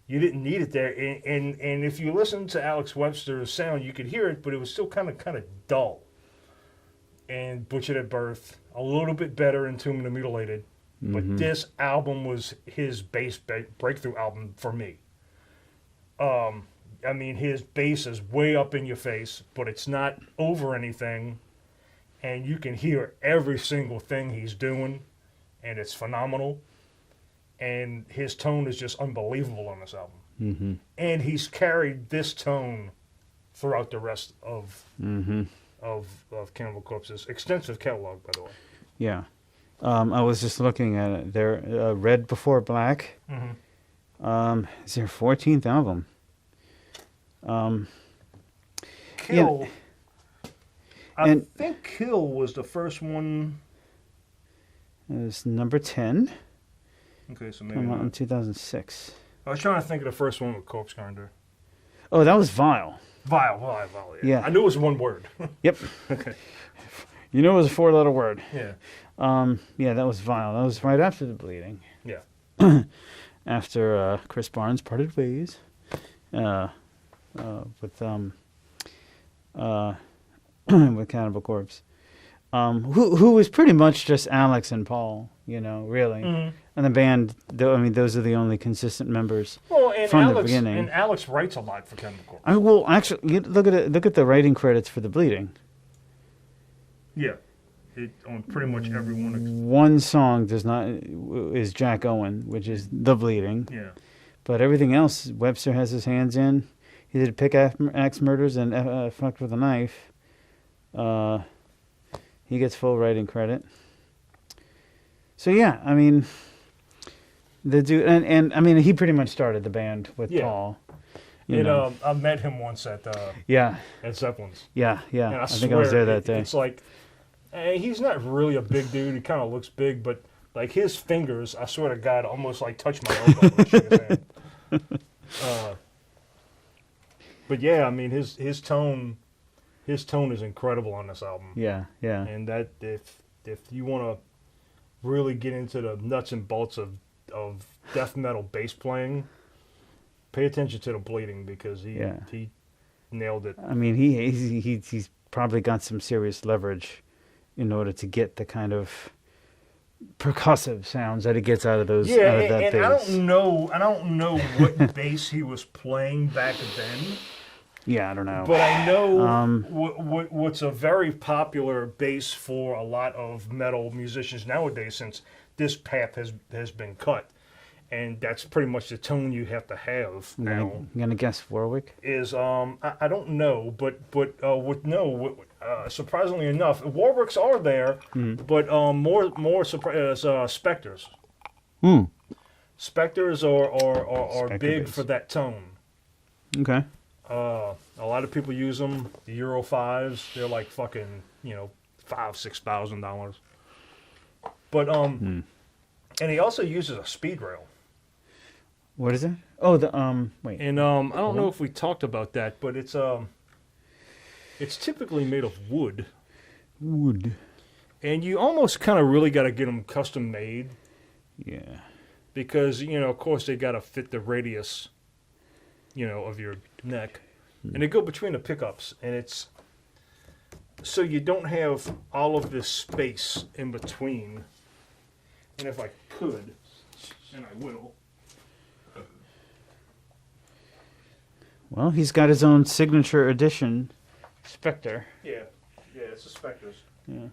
you didn't need it there. And if you listen to Alex Webster's sound, you could hear it, but it was still kind of dull. And Butchered at Birth, a little bit better in Tomb of the Mutilated. But this album was his bass breakthrough album for me. I mean, his bass is way up in your face, but it's not over anything. And you can hear every single thing he's doing, and it's phenomenal. And his tone is just unbelievable on this album. And he's carried this tone throughout the rest of Cannibal Corpse's extensive catalog, by the way. Yeah. I was just looking at it. Their Red Before Black is their 14th album. Kill. I think Kill was the first one. It was number 10. Okay, so maybe Came out not. in 2006. I was trying to think of the first one with Corpse Grinder. Oh, that was Vile. Vile, Yeah. I knew it was one word. Yep. Okay. You know it was a 4-letter word. Yeah. Yeah, that was Vile. That was right after the Bleeding. Yeah. After Chris Barnes parted ways with with Cannibal Corpse, who was pretty much just Alex and Paul, you know, really. And the band, I mean, those are the only consistent members from the beginning. And Alex writes a lot for Cannibal Corpse. Well, actually, look at it. Look at the writing credits for the Bleeding. Yeah. On pretty much every one. One song is Jack Owen, which is The Bleeding. Yeah. But everything else, Webster has his hands in. He did Pickaxe Murders and Fucked with a Knife. He gets full writing credit. So yeah, I mean, the dude, and I mean, he pretty much started the band with Paul. I met him once at Zeppelin's. Yeah. And I think I was there that day. It's like, he's not really a big dude. He kind of looks big, but like his fingers, I swear to God, almost like touch my elbow. when I shake his hand. But yeah, I mean, his tone is incredible on this album. Yeah. And that if you want to really get into the nuts and bolts of death metal bass playing, pay attention to the Bleeding, because he nailed it. I mean, he's probably got some serious leverage in order to get the kind of percussive sounds that he gets out of those. Yeah, out of that and bass. I don't know what bass he was playing back then. Yeah, I don't know. But I know what's a very popular bass for a lot of metal musicians nowadays, since this path has been cut, and that's pretty much the tone you have to have now. I'm gonna guess Warwick. Is I don't know, but surprisingly enough, Warwicks are there, but more Spectres. Spectres are big for that tone. Okay. A lot of people use them. The Euro 5s, they're like fucking $5,000-$6,000. But and he also uses a speed rail. What is it? Oh, the wait. And I don't know if we talked about that, but it's typically made of wood. Wood. And you almost kind of really got to get them custom made. Yeah. Because, of course, they got to fit the radius, of your neck. And they go between the pickups. And it's so you don't have all of this space in between. And if I could, and I will. Well, he's got his own signature edition, Spectre. Yeah, it's a Spectres. Yeah.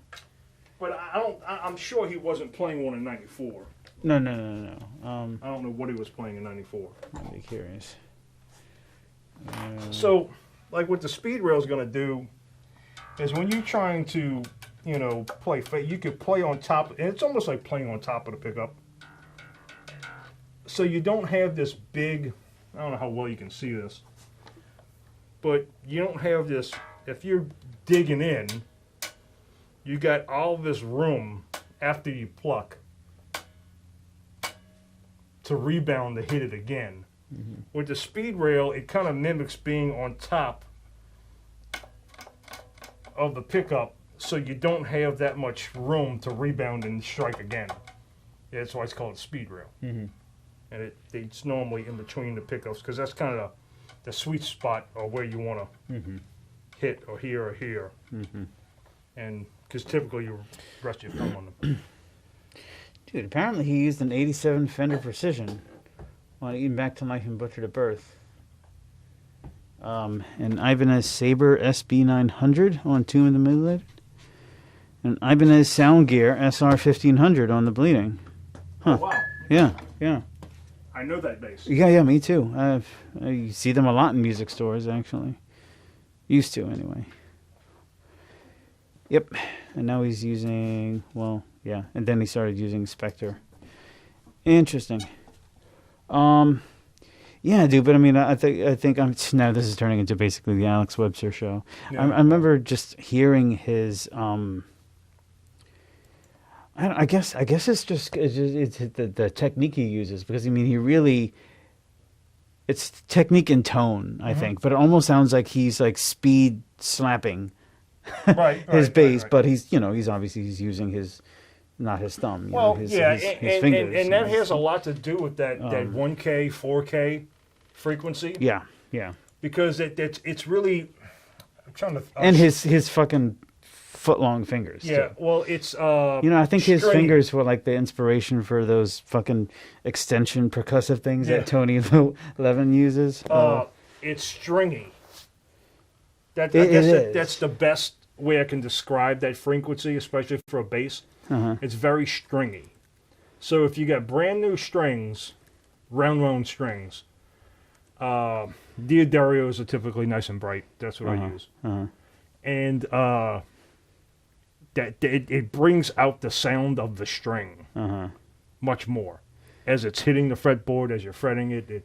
But I'm sure he wasn't playing one in '94. No. I don't know what he was playing in '94. I'd be curious. So, like what the speed rail is going to do is when you're trying to, play, you could play on top, and it's almost like playing on top of the pickup. So you don't have this big, I don't know how well you can see this, but you don't have this, if you're digging in, you got all this room after you pluck to rebound to hit it again. Mm-hmm. With the speed rail, it kind of mimics being on top of the pickup, so you don't have that much room to rebound and strike again. Yeah, that's why it's called a speed rail. Mm-hmm. And it's normally in between the pickups, because that's kind of the sweet spot or where you want to hit or here. Mm-hmm. And because typically you rest your thumb on them. Dude, apparently he used an 87 Fender Precision on Eating Back to Life and Butcher to Birth. An Ibanez Sabre SB900 on Tomb of the Mutilated. An Ibanez Sound Gear SR1500 on The Bleeding. Huh. Oh, wow. Yeah. I know that bass. Yeah, me too. I see them a lot in music stores, actually. Used to, anyway. Yep. And now he's using, and then he started using Spectre. Interesting. Yeah, dude, but I mean, I think now this is turning into basically the Alex Webster show. Yeah. I remember just hearing his, I guess it's just the technique he uses, because I mean it's technique and tone, I think, but it almost sounds like he's like speed slapping his bass, but he's obviously using his, not his thumb, his fingers. And that has a lot to do with that 1K, 4K frequency. Yeah. Because it's really, I'm trying to... and his fucking foot-long fingers. Yeah, too. well, it's... I think his fingers were like the inspiration for those fucking extension percussive things that Tony Levin uses. It's stringy. It is. That's the best way I can describe that frequency, especially for a bass. It's very stringy. So if you got brand new strings, round strings, Diodaros are typically nice and bright. That's what I use. And it brings out the sound of the string much more as it's hitting the fretboard, as you're fretting it.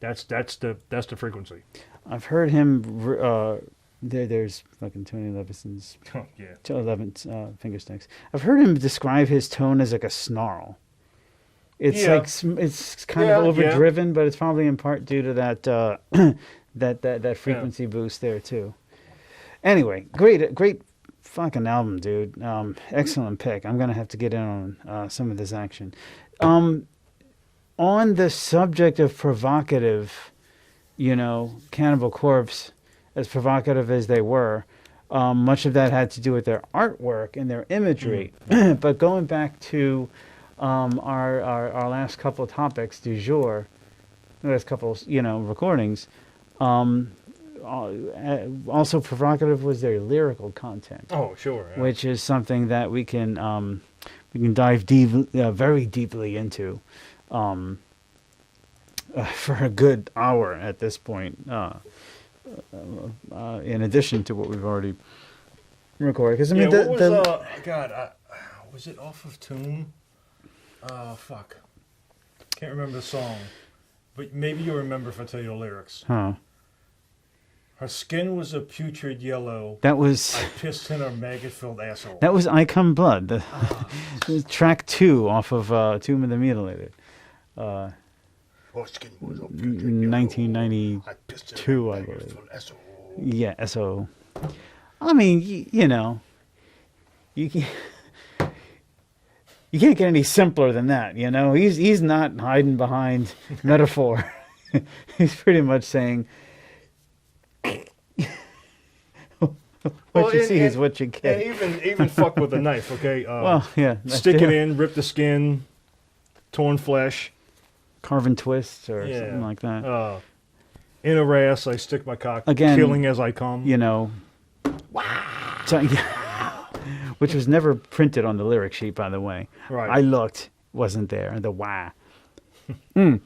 That's the frequency. I've heard him. There's fucking Tony Levison's 11 finger sticks. I've heard him describe his tone as like a snarl. It's it's kind of overdriven, but it's probably in part due to that that frequency boost there too. Anyway, great fucking album, dude. Excellent pick. I'm gonna have to get in on some of this action. On the subject of provocative, Cannibal Corpse, as provocative as they were, much of that had to do with their artwork and their imagery. But going back to our last couple of topics du jour, last couple recordings, also provocative was their lyrical content. Oh, sure. Yeah. Which is something that we can dive very deeply into for a good hour at this point. In addition to what we've already recorded, because I mean, was it off of Tomb? Fuck, can't remember the song, but maybe you'll remember if I tell you the lyrics. Her skin was a putrid yellow. That was I pissed in her maggot-filled asshole. that was I Come Blood, the track 2 off of Tomb of the Mutilated, Her skin was a putrid yellow. 1992, I believe. maggot-filled asshole. Yeah, so I mean, you know, you can't get any simpler than that. You know, he's not hiding behind metaphor. He's pretty much saying. What you see is what you get. And even fuck with a knife, okay? Well, yeah. Stick it in, rip the skin, torn flesh. Carve and twist or something like that. In her ass, I stick my cock, Again, killing as I come. You know. Which was never printed on the lyric sheet, by the way. Right. I looked, wasn't there. The wah. You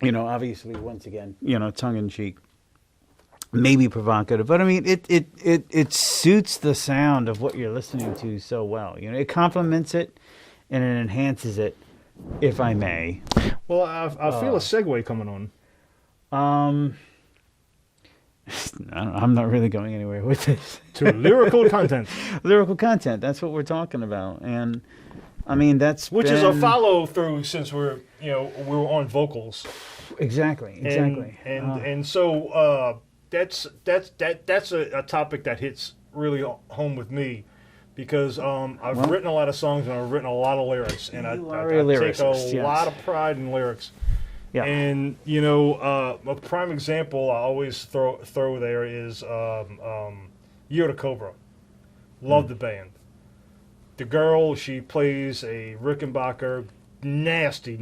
know, obviously, once again, you know, tongue in cheek. Maybe provocative, but I mean, it suits the sound of what you're listening to so well. You know, it complements it and it enhances it, if I may. Well, I feel a segue coming on. I'm not really going anywhere with this. To lyrical content. Lyrical content. That's what we're talking about, and I mean which is a follow through since we're on vocals. Exactly. And so. That's a topic that hits really home with me because I've written a lot of songs and I've written a lot of lyrics and I take a lot of pride in lyrics. Yeah. And you know, a prime example I always throw there is Year to Cobra. Love the band. The girl, she plays a Rickenbacker, nasty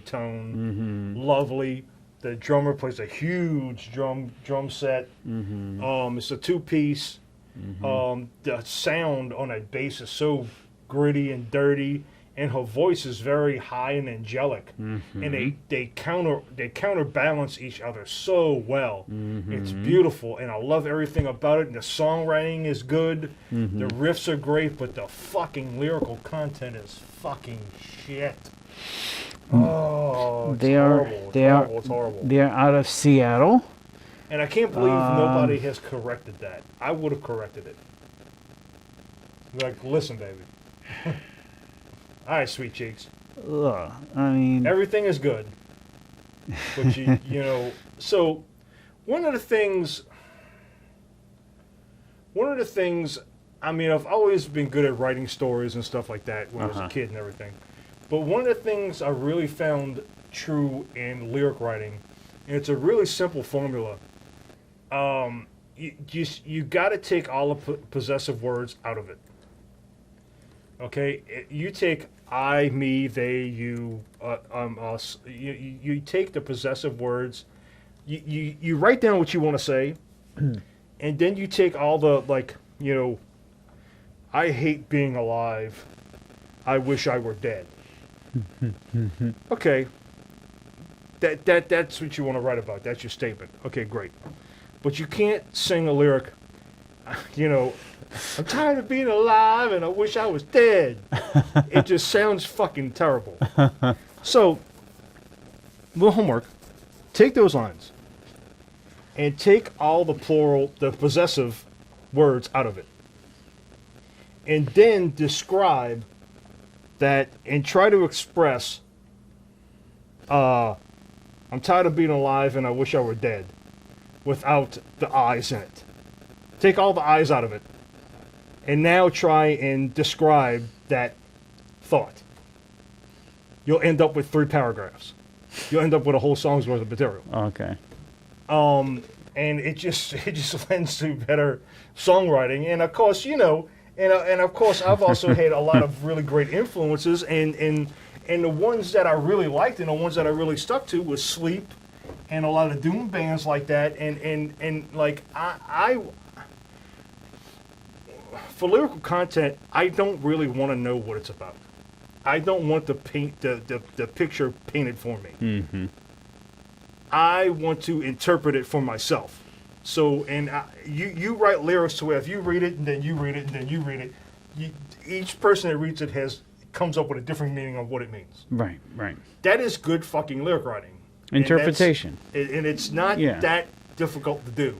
tone, lovely. The drummer plays a huge drum set. It's a 2-piece. The sound on that bass is so gritty and dirty, and her voice is very high and angelic. And they counterbalance each other so well. It's beautiful, and I love everything about it. And the songwriting is good. The riffs are great, but the fucking lyrical content is fucking shit. Oh, it's horrible. It's horrible. They are out of Seattle. And I can't believe nobody has corrected that. I would have corrected it. Like, listen, baby. All right, sweet cheeks. I mean, everything is good. But you know, so one of the things, I mean, I've always been good at writing stories and stuff like that when I was a kid and everything. But one of the things I really found true in lyric writing, and it's a really simple formula, you got to take all the possessive words out of it. Okay? You take I, me, they, you, us. You take the possessive words, you write down what you want to say, and then you take all the, like, you know, I hate being alive. I wish I were dead. Okay, that's what you want to write about. That's your statement. Okay, great. But you can't sing a lyric, you know, I'm tired of being alive and I wish I was dead. It just sounds fucking terrible. So, little homework, take those lines and take all the plural, the possessive words out of it. And then describe that and try to express, I'm tired of being alive and I wish I were dead, without the I's in it. Take all the I's out of it. And now try and describe that thought. You'll end up with 3 paragraphs. You'll end up with a whole song's worth of material. Okay. And it just lends to better songwriting. And of course, you know, and of course, I've also had a lot of really great influences, and the ones that I really liked and the ones that I really stuck to was Sleep, and a lot of doom bands like that, and like I for lyrical content, I don't really want to know what it's about. I don't want the picture painted for me. I want to interpret it for myself. So, and you write lyrics to where if you read it and then you read it and then you read it, each person that reads it comes up with a different meaning of what it means. Right. That is good fucking lyric writing. Interpretation. And it's not that difficult to do.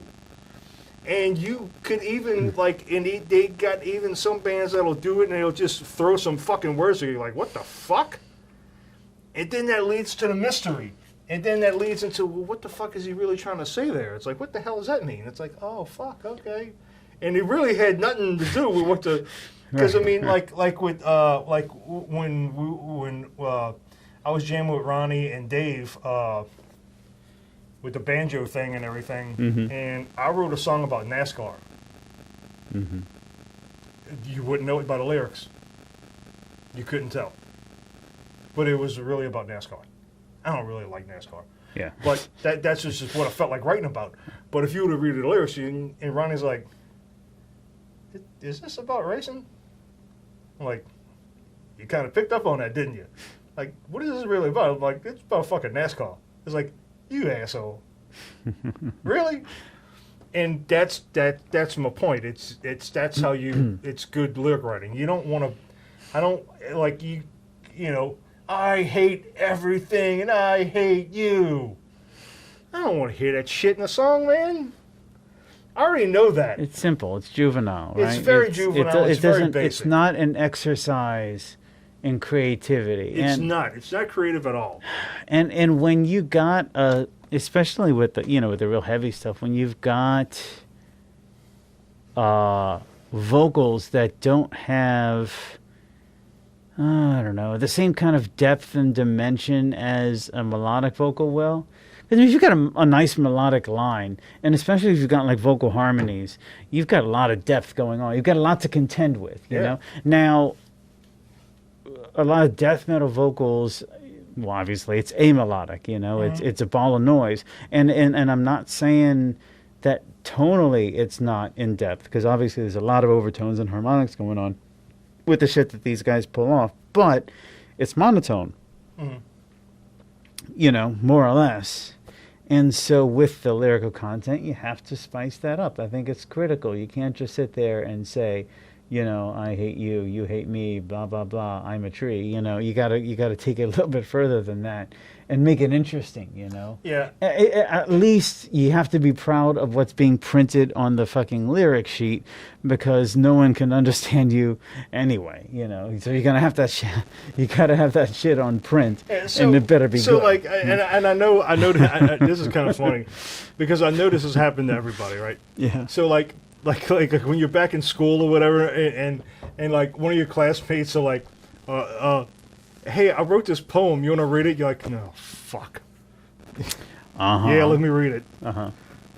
And you could even, like, they got even some bands that'll do it and they'll just throw some fucking words at you, like, what the fuck? And then that leads to the mystery. And then that leads into, well, what the fuck is he really trying to say there? It's like, what the hell does that mean? It's like, oh, fuck, okay. And it really had nothing to do with what the, because I mean, like when I was jamming with Ronnie and Dave with the banjo thing and everything, and I wrote a song about NASCAR. You wouldn't know it by the lyrics. You couldn't tell. But it was really about NASCAR. I don't really like NASCAR. Yeah. But that's just what I felt like writing about. But if you were to read the lyrics, and Ronnie's like, is this about racing? I'm like, you kind of picked up on that, didn't you? Like, what is this really about? I'm like, it's about fucking NASCAR. It's like, you asshole. Really? And that's my point. That's how you, it's good lyric writing. You don't want to, I don't, like, you know, I hate everything and I hate you. I don't want to hear that shit in a song, man. I already know that. It's simple. It's juvenile, right? It's very juvenile. It's very basic. It's not an exercise in creativity. It's not. It's not creative at all. And when you got especially with the with the real heavy stuff, when you've got vocals that don't have I don't know, the same kind of depth and dimension as a melodic vocal will. Because if you've got a nice melodic line, and especially if you've got like vocal harmonies, you've got a lot of depth going on. You've got a lot to contend with, you know? Now, a lot of death metal vocals, well, obviously, it's amelodic, it's a ball of noise. And I'm not saying that tonally it's not in depth, because obviously there's a lot of overtones and harmonics going on with the shit that these guys pull off, but it's monotone, more or less. And so with the lyrical content, you have to spice that up. I think it's critical. You can't just sit there and say, I hate you, you hate me, blah, blah, blah, I'm a tree. You gotta take it a little bit further than that and make it interesting, Yeah. At least you have to be proud of what's being printed on the fucking lyric sheet, because no one can understand you anyway, So you're gonna have that shit. You gotta have that shit on print, and it better be good. So, like, and I know that this is kind of funny, because I know this has happened to everybody, right? Yeah. So, like when you're back in school or whatever, and like one of your classmates are like, hey, I wrote this poem. You want to read it? You're like, no, fuck. Yeah, let me read it.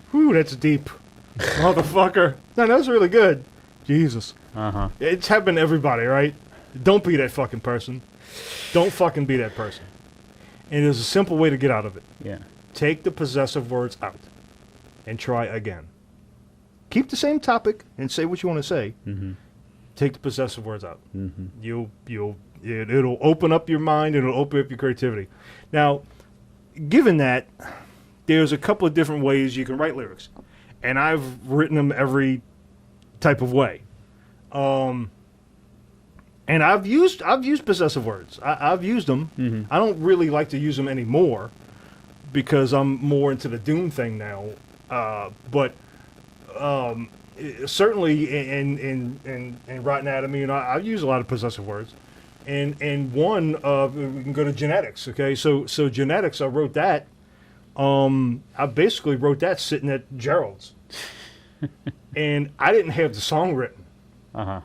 Whew, that's deep, motherfucker. No, that was really good. Jesus. It's happened to everybody, right? Don't be that fucking person. Don't fucking be that person. And there's a simple way to get out of it. Yeah. Take the possessive words out and try again. Keep the same topic and say what you want to say. Take the possessive words out. It'll open up your mind. It'll open up your creativity. Now, given that, there's a couple of different ways you can write lyrics, and I've written them every type of way. And I've used possessive words. I've used them. I don't really like to use them anymore because I'm more into the doom thing now. But certainly in Rotten Anatomy, I use a lot of possessive words. And one, we can go to genetics, okay? So genetics, I wrote that. I basically wrote that sitting at Gerald's. And I didn't have the song written. I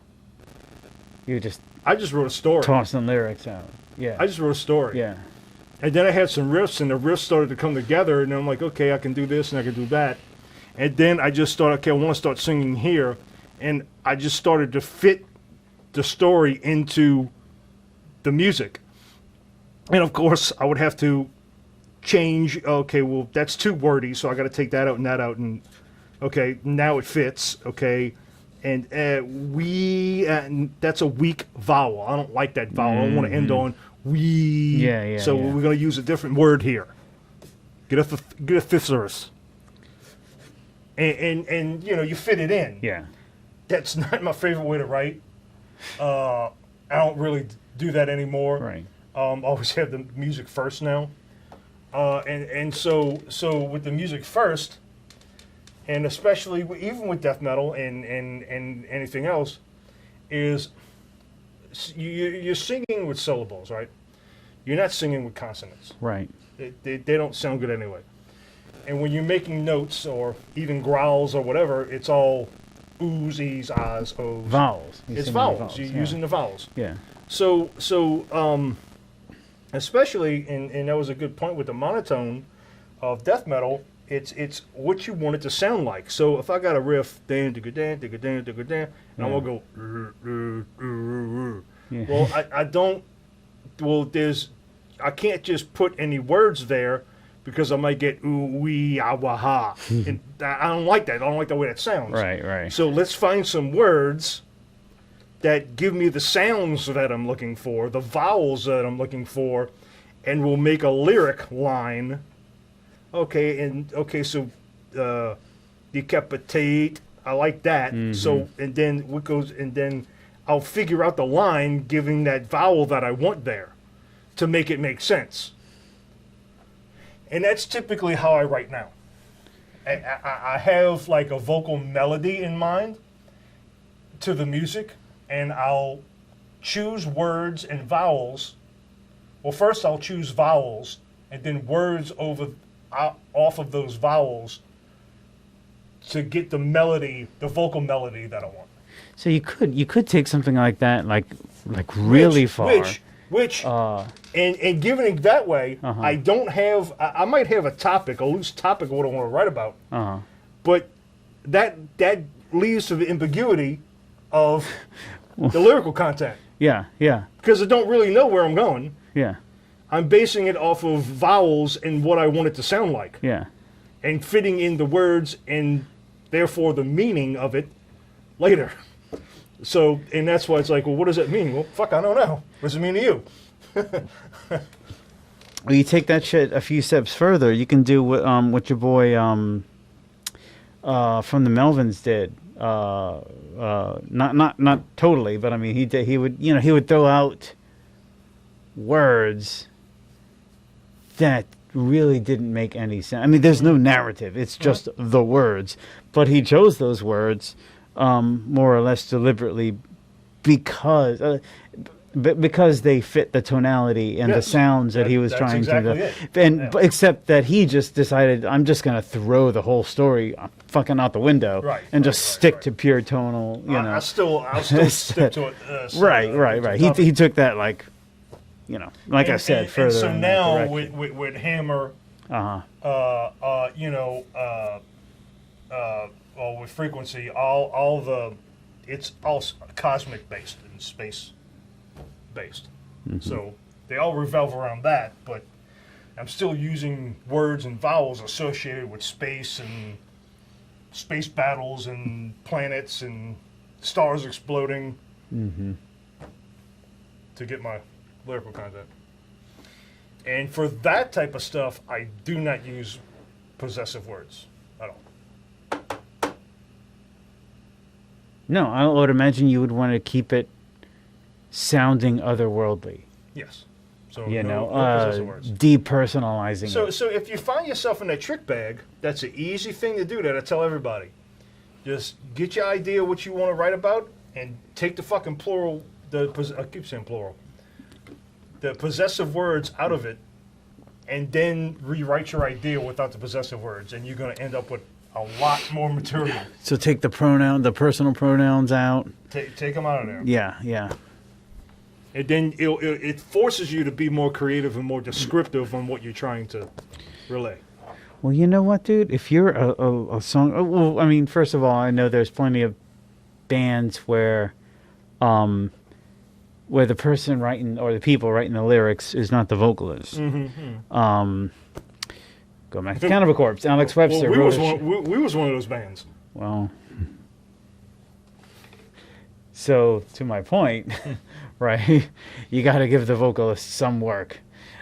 just wrote a story. Tossing lyrics out. Yeah. I just wrote a story. Yeah. And then I had some riffs, and the riffs started to come together, and I'm like, okay, I can do this and I can do that. And then I just thought, okay, I want to start singing here. And I just started to fit the story into the music. And of course, I would have to change, okay, well, that's too wordy, so I got to take that out and that out. And, okay, now it fits, okay. And that's a weak vowel. I don't like that vowel. I don't want to end on we. Yeah. So we're going to use a different word here. Get a thesaurus. And you fit it in. Yeah. That's not my favorite way to write. I don't really do that anymore. Right. Always have the music first now. And so with the music first, and especially even with death metal and anything else, is you're singing with syllables, right? You're not singing with consonants. Right. They don't sound good anyway. And when you're making notes or even growls or whatever, it's all oohs, ees, ahs, ohs. Vowels. It's vowels. You're using the vowels. Yeah. So especially, and that was a good point with the monotone of death metal, it's what you want it to sound like. So if I got a riff, and I'm going to go, Yeah. well, I don't, well, I can't just put any words there because I might get ooh, wee, ah, wah, ha. And I don't like that. I don't like the way that sounds. Right. So let's find some words that give me the sounds that I'm looking for, the vowels that I'm looking for, and we'll make a lyric line. So decapitate, I like that. Mm-hmm. So, and then what goes, and then I'll figure out the line giving that vowel that I want there to make it make sense. And that's typically how I write now. I have like a vocal melody in mind to the music, and I'll choose words and vowels. Well, first I'll choose vowels, and then words off of those vowels to get the melody, the vocal melody that I want. So you could take something like that, like really far. And giving it that way, Uh-huh. I don't have. I might have a topic, a loose topic of what I want to write about, but that leads to the ambiguity of the lyrical content Yeah. because I don't really know where I'm going. Yeah. I'm basing it off of vowels and what I want it to sound like, Yeah. and fitting in the words and therefore the meaning of it later. So, and that's why it's like, well, what does that mean? Well, fuck, I don't know. What does it mean to you? Well, you take that shit a few steps further. You can do what your boy from the Melvins did. Not totally, but I mean he would throw out words that really didn't make any sense. I mean, there's no narrative. It's just the words. But he chose those words more or less deliberately because they fit the tonality and the sounds that he was trying exactly to it. And except that he just decided, I'm just going to throw the whole story fucking out the window and just stick to pure tonal, I'll still stick to it. Right. He took that like I said, further. And so in now that direction. with Hammer, with Frequency, it's all cosmic based and space based. Mm-hmm. So they all revolve around that, but I'm still using words and vowels associated with space and space battles and planets and stars exploding to get my lyrical content. And for that type of stuff, I do not use possessive words at all. No, I would imagine you would want to keep it sounding otherworldly. Yes. So no possessive words. Depersonalizing it. So if you find yourself in that trick bag, that's an easy thing to do that I tell everybody. Just get your idea what you want to write about and take the fucking plural, I keep saying plural, the possessive words out of it, and then rewrite your idea without the possessive words, and you're going to end up with a lot more material. So take the personal pronouns out. Take them out of there. Yeah. And then it forces you to be more creative and more descriptive on what you're trying to relay. Well, you know what, dude? If you're a song... Well, I mean, first of all, I know there's plenty of bands where the person writing, or the people writing the lyrics is not the vocalist. Go back to Cannibal Corpse. Alex Webster we wrote was one of those bands. Well... So, to my point, right, you got to give the vocalist some work.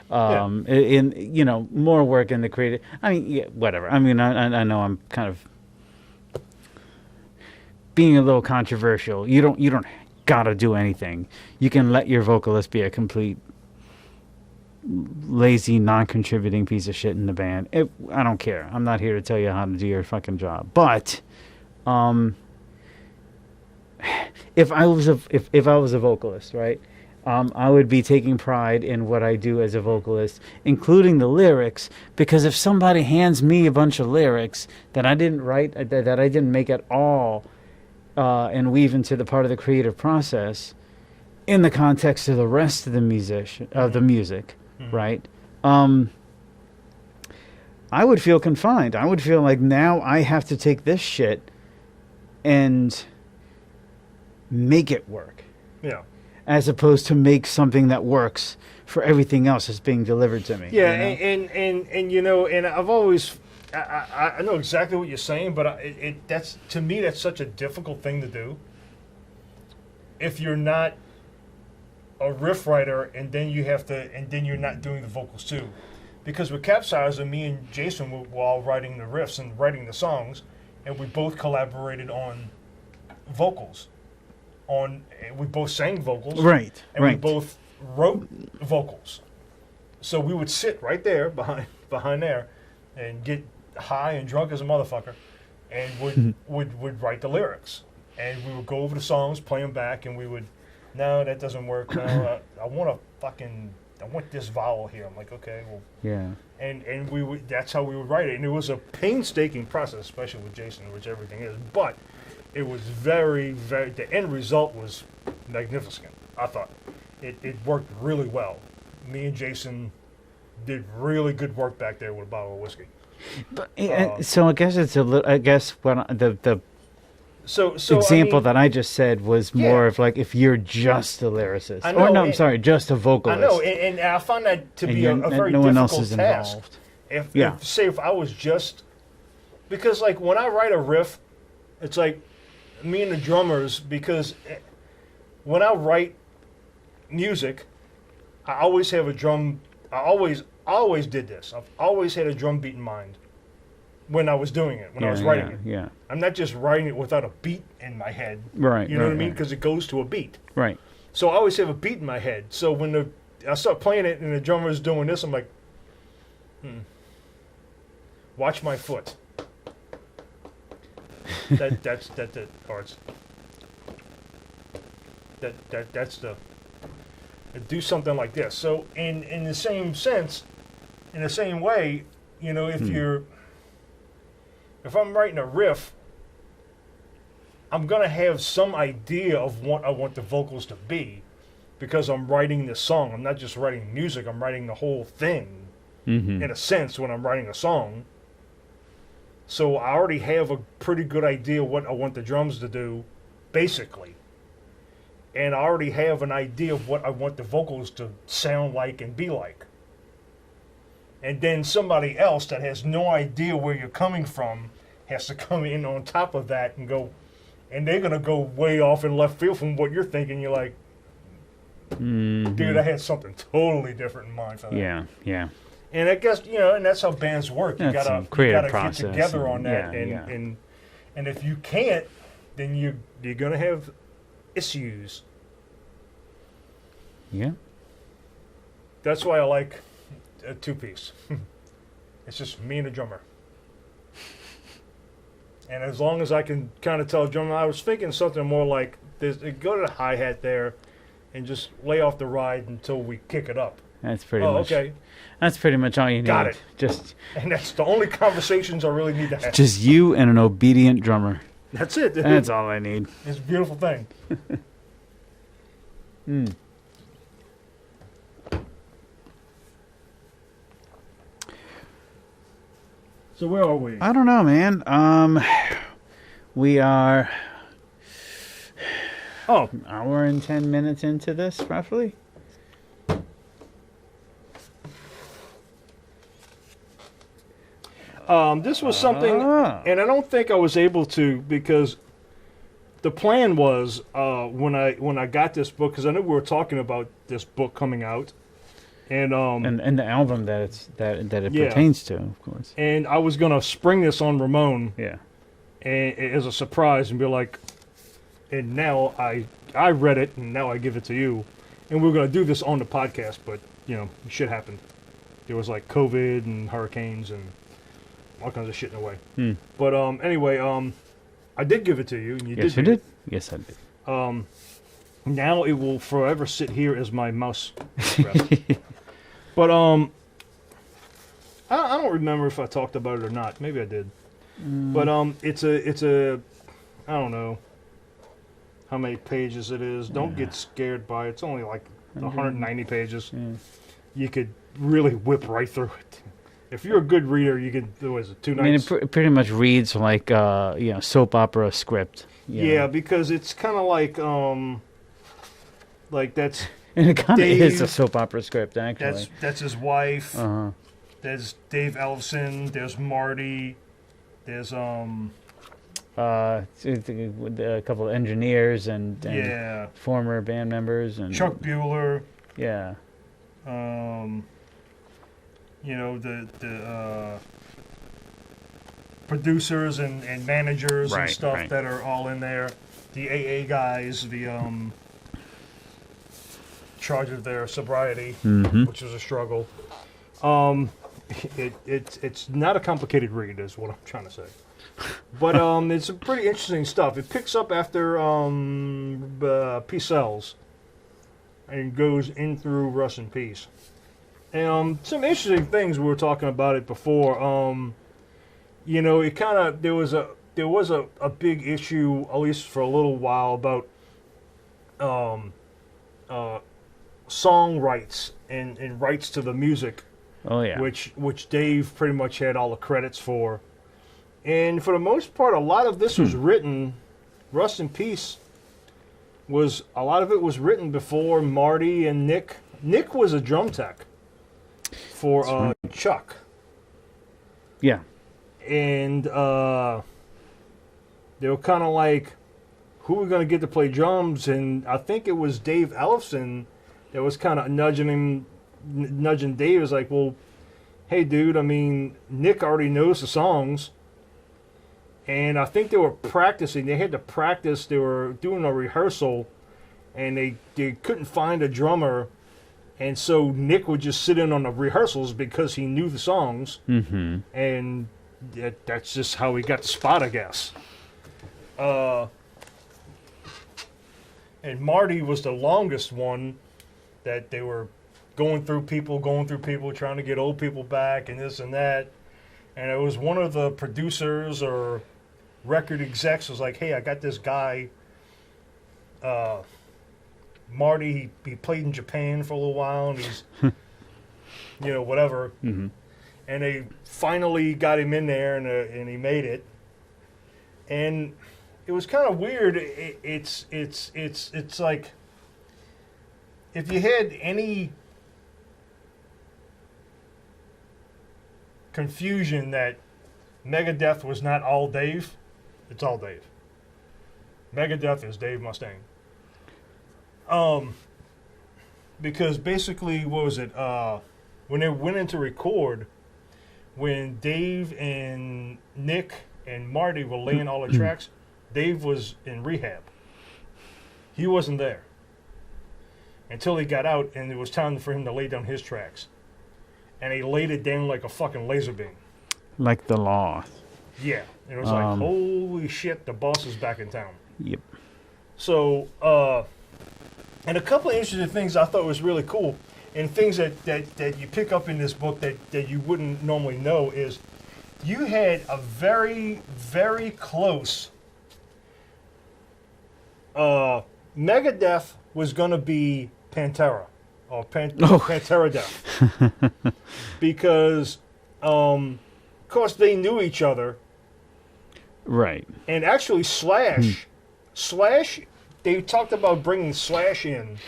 In more work in the creative. I mean, whatever. I mean, I know I'm kind of being a little controversial. You don't gotta do anything. You can let your vocalist be a complete lazy, non-contributing piece of shit in the band. I don't care. I'm not here to tell you how to do your fucking job. But if I was a vocalist, right? I would be taking pride in what I do as a vocalist, including the lyrics, because if somebody hands me a bunch of lyrics that I didn't write, that I didn't make at all, and weave into the part of the creative process, in the context of the rest of the music, right? I would feel confined. I would feel like now I have to take this shit and make it work. Yeah. As opposed to make something that works for everything else that's being delivered to me. Yeah, you know? and you know, and I've always, I know exactly what you're saying, but that's, to me, that's such a difficult thing to do. If you're not a riff writer, and then you have to, and then you're not doing the vocals too, because with Capsizer, me and Jason were all writing the riffs and writing the songs, and we both collaborated on vocals. We both sang vocals, right? And we both wrote vocals. So we would sit right there behind there, and get high and drunk as a motherfucker, and would write the lyrics, and we would go over the songs, play them back, and we would, no, that doesn't work. No, I want this vowel here. I'm like, okay, well, yeah. And we would. That's how we would write it, and it was a painstaking process, especially with Jason, which everything is, but. It was very, very. The end result was magnificent. I thought it worked really well. Me and Jason did really good work back there with a bottle of whiskey. But so I guess it's a little. I guess when the so example that I just said was more of like if you're just a lyricist, I'm sorry, just a vocalist. I know, and I found that to be a very no difficult one else is task. Involved. If I was just, because like when I write a riff, it's like. Me and the drummers, because when I write music, I always have a drum. I always did this. I've always had a drum beat in mind when I was doing it, when I was writing it. Yeah. I'm not just writing it without a beat in my head. Right. You know what I mean? Because it goes to a beat. Right. So I always have a beat in my head. So when I start playing it and the drummer's doing this, I'm like, watch my foot. That's the parts. That's the do something like this. So in the same sense, in the same way, you know, if I'm writing a riff, I'm gonna have some idea of what I want the vocals to be, because I'm writing the song. I'm not just writing music. I'm writing the whole thing. In a sense, when I'm writing a song. So I already have a pretty good idea what I want the drums to do, basically. And I already have an idea of what I want the vocals to sound like and be like. And then somebody else that has no idea where you're coming from has to come in on top of that and go, and they're going to go way off in left field from what you're thinking. You're like, dude, I had something totally different in mind for that. Yeah. And I guess, you know, and that's how bands work. You gotta get together on that, and if you can't, then you're gonna have issues. Yeah. That's why I like a two-piece. It's just me and a drummer. And as long as I can kind of tell a drummer, I was thinking something more like this: go to the hi-hat there, and just lay off the ride until we kick it up. That's pretty much. Okay. That's pretty much all you need. Got it. And that's the only conversations I really need to have. Just you and an obedient drummer. That's it. That's all I need. It's a beautiful thing. So where are we? I don't know, man. We are hour and 10 minutes into this, roughly. This was something, and I don't think I was able to, because the plan was when I got this book, because I knew we were talking about this book coming out, and the album that it pertains to, of course. And I was gonna spring this on Ramon, as a surprise, and be like, and now I read it, and now I give it to you, and we were gonna do this on the podcast, but shit happened. There was like COVID and hurricanes and all kinds of shit in the way. But anyway, I did give it to you, and you Yes, did. you did. Yes, I did. Now it will forever sit here as my mouse rest. But I don't remember if I talked about it or not. Maybe I did. But it's a I don't know how many pages it is. Don't get scared by it. It's only like 190 pages. Yeah. You could really whip right through it. If you're a good reader, you could. What is it? 2 I mean, nights. it pretty much reads like soap opera script. Yeah, because it's kind of like that's. And it kind of is a Dave- soap opera script, actually. That's his wife. Uh-huh. There's Dave Ellefson. There's Marty. There's A couple of engineers and yeah, former band members and Chuck Bueller. Yeah. The producers and managers and Right, stuff right. that are all in there. The AA guys, the charge of their sobriety, which was a struggle. It's not a complicated read, is what I'm trying to say. But it's some pretty interesting stuff. It picks up after Peace Sells and goes in through Rust in Peace. And some interesting things, we were talking about it before. It kind of there was a big issue, at least for a little while, about song rights and rights to the music. Oh yeah. Which Dave pretty much had all the credits for. And for the most part, a lot of this was written, Rust in Peace, a lot of it was written before Marty and Nick. Nick was a drum tech for Chuck. Yeah. And they were kind of like, who are we going to get to play drums? And I think it was Dave Ellefson that was kind of nudging Dave. Is like, well, hey, dude, I mean, Nick already knows the songs. And I think they were practicing. They had to practice. They were doing a rehearsal, and they couldn't find a drummer. And so Nick would just sit in on the rehearsals because he knew the songs. Mm-hmm. And that's just how he got the spot, I guess. And Marty was the longest one that they were going through people, trying to get old people back and this and that. And it was one of the producers or record execs was like, hey, I got this guy, Marty, he played in Japan for a little while, and he's, whatever. Mm-hmm. And they finally got him in there, and he made it. And it was kind of weird. It's like, if you had any confusion that Megadeth was not all Dave, it's all Dave. Megadeth is Dave Mustaine. Because basically, what was it? When they went in to record, when Dave and Nick and Marty were laying all the tracks, Dave was in rehab. He wasn't there until he got out, and it was time for him to lay down his tracks. And he laid it down like a fucking laser beam. Like the law. Yeah. It was like, holy shit, the boss is back in town. Yep. So, and a couple of interesting things I thought was really cool, and things that you pick up in this book that you wouldn't normally know is you had a very, very close Megadeth was going to be Pantera, or Pantera Death. Because, of course, they knew each other. Right. And actually, Slash, they talked about bringing Slash in.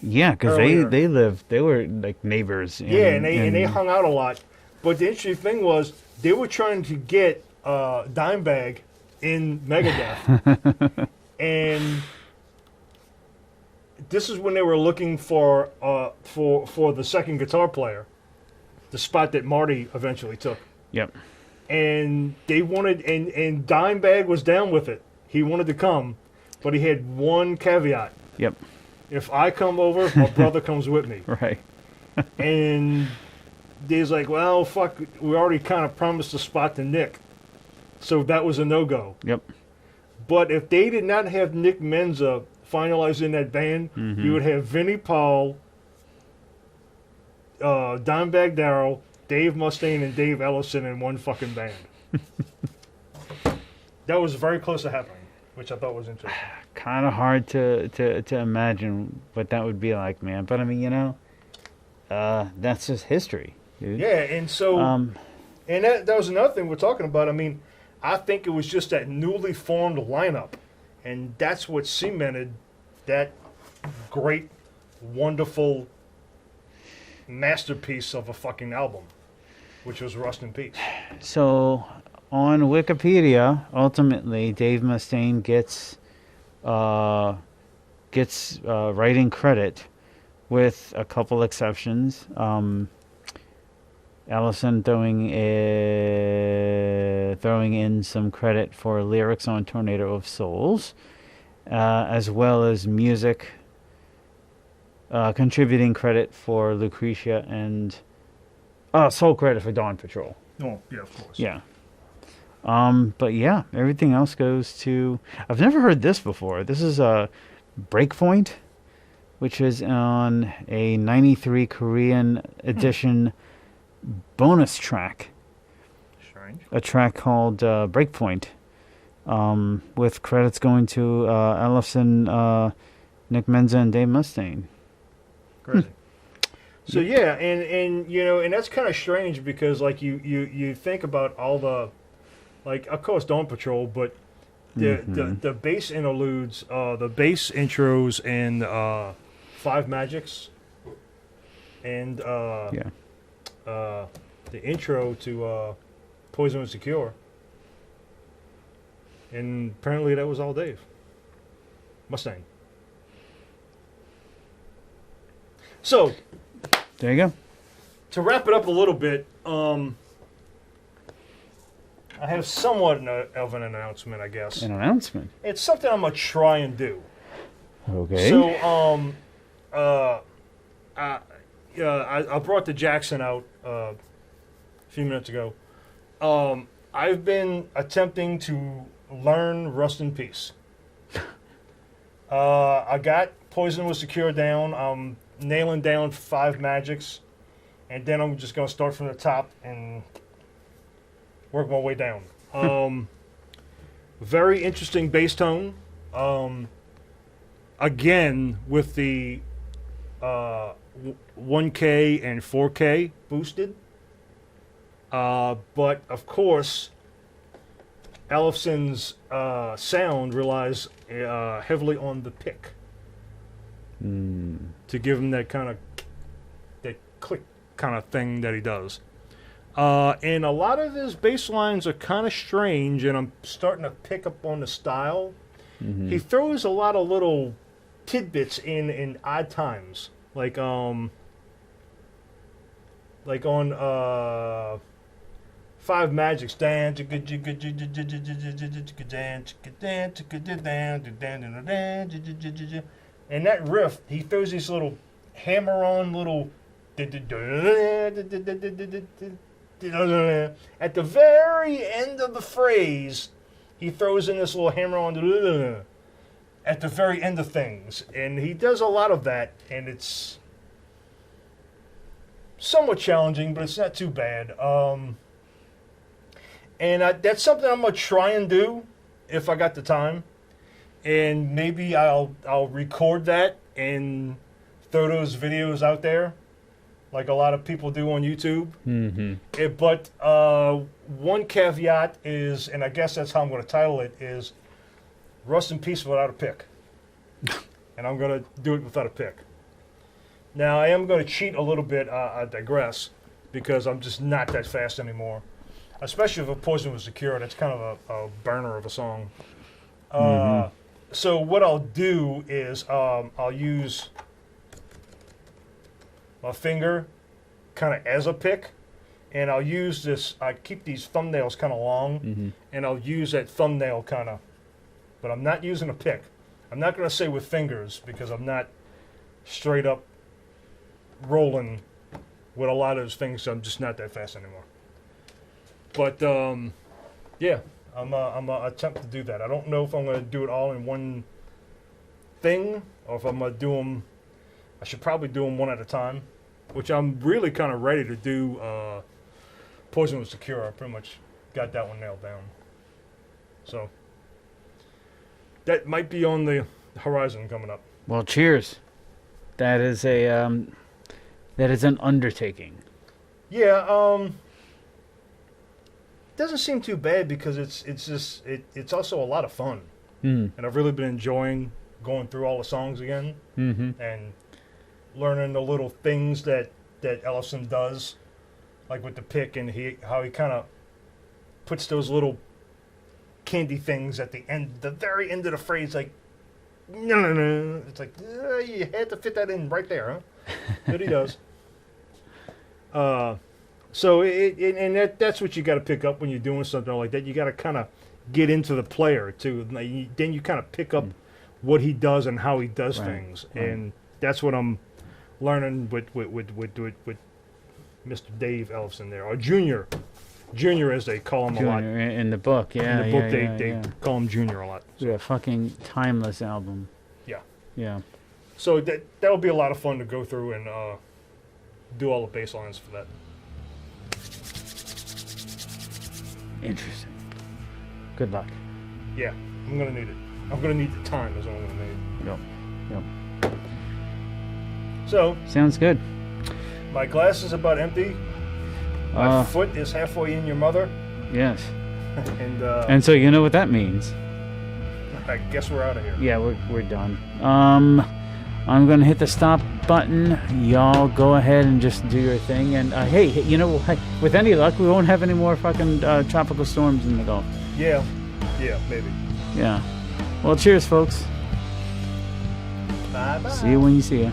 Yeah, because they were like neighbors. And they hung out a lot. But the interesting thing was, they were trying to get Dimebag in Megadeth. And this is when they were looking for the second guitar player, the spot that Marty eventually took. Yep. And they wanted, and Dimebag was down with it. He wanted to come, but he had one caveat. Yep. If I come over, my brother comes with me. Right. And Dave's like, well, fuck, we already kind of promised a spot to Nick. So that was a no-go. Yep. But if they did not have Nick Menza finalizing that band, you would have Vinnie Paul, Dimebag Darrell, Dave Mustaine, and Dave Ellison in one fucking band. That was very close to happening, which I thought was interesting. Kind of hard to imagine what that would be like, man. But I mean, you know, that's just history, dude. Yeah, and so, and that was another thing we're talking about. I mean, I think it was just that newly formed lineup, and that's what cemented that great, wonderful masterpiece of a fucking album, which was Rust in Peace. So on Wikipedia, ultimately, Dave Mustaine gets writing credit, with a couple exceptions. Allison throwing in some credit for lyrics on Tornado of Souls, as well as music, contributing credit for Lucretia and sole credit for Dawn Patrol. Oh, yeah, of course. Yeah. But yeah, everything else goes to... I've never heard this before. This is a Breakpoint, which is on a 93 Korean edition bonus track. Strange. A track called Breakpoint, with credits going to Ellison, Nick Menza, and Dave Mustaine. Crazy. So yeah, and you know, and that's kind of strange because like you think about all the, like, of course Dawn Patrol, but the bass interludes, the bass intros in Five Magics, and the intro to Poison Was Secure, and apparently that was all Dave Mustaine. So There you go. to wrap it up a little bit, I have somewhat of an announcement, I guess. An announcement. It's something I'm gonna try and do. Okay. So, I brought the Jackson out a few minutes ago. I've been attempting to learn Rust in Peace. I got Poison Was Secure down. I'm nailing down Five Magics, and then I'm just gonna start from the top and work my way down. Very interesting bass tone. Again, with the 1K and 4K boosted. But, of course, Ellison's sound relies heavily on the pick. To give him that kind of, that click kind of thing that he does. And a lot of his bass lines are kind of strange, and I'm starting to pick up on the style. He throws a lot of little tidbits in odd times, like on Five Magics, and that riff, he throws these little hammer-on little at the very end of the phrase. He throws in this little hammer-on at the very end of things, and he does a lot of that, and it's somewhat challenging, but it's not too bad. And that's something I'm gonna try and do if I got the time, and maybe I'll record that and throw those videos out there, like a lot of people do on YouTube. But one caveat is, and I guess that's how I'm going to title it, is Rust in Peace without a pick. And I'm going to do it without a pick. Now, I am going to cheat a little bit, I digress, because I'm just not that fast anymore. Especially if a Poison Was Secure, that's kind of a burner of a song. So what I'll do is I'll use my finger kind of as a pick, and I'll use this, I keep these thumbnails kind of long, and I'll use that thumbnail kind of, but I'm not using a pick. I'm not going to say with fingers, because I'm not straight up rolling with a lot of those things, I'm just not that fast anymore. But yeah, I'm gonna attempt to do that. I don't know if I'm gonna do it all in one thing or if I'm gonna do them. I should probably do them one at a time, which I'm really kind of ready to do. Poison was Secure. I pretty much got that one nailed down. So that might be on the horizon coming up. Well, cheers. That is an undertaking. Yeah, doesn't seem too bad because it's also a lot of fun, and I've really been enjoying going through all the songs again and learning the little things that Ellefson does, like with the pick and how he kind of puts those little candy things at the end, the very end of the phrase, like no. It's like you had to fit that in right there, huh? But he does. So that's what you got to pick up when you're doing something like that. You got to kind of get into the player too. Then you kind of pick up what he does and how he does things, and that's what I'm learning with Mr. Dave Ellefson there, or Junior as they call him a lot in the book. Yeah, in the book they call him Junior a lot. So. Yeah, fucking timeless album. Yeah. Yeah. So that'll be a lot of fun to go through and do all the bass lines for that. Interesting. Good luck. Yeah, I'm gonna need it. I'm gonna need the time is what I'm gonna need. Yep. So Sounds good. my glass is about empty. My foot is halfway in your mother. Yes. And so you know what that means. I guess we're out of here. Yeah, we're done. I'm gonna hit the stop button. Y'all go ahead and just do your thing. And hey, you know, with any luck, we won't have any more fucking tropical storms in the Gulf. Yeah, maybe. Yeah. Well, cheers, folks. Bye-bye. See you when you see you.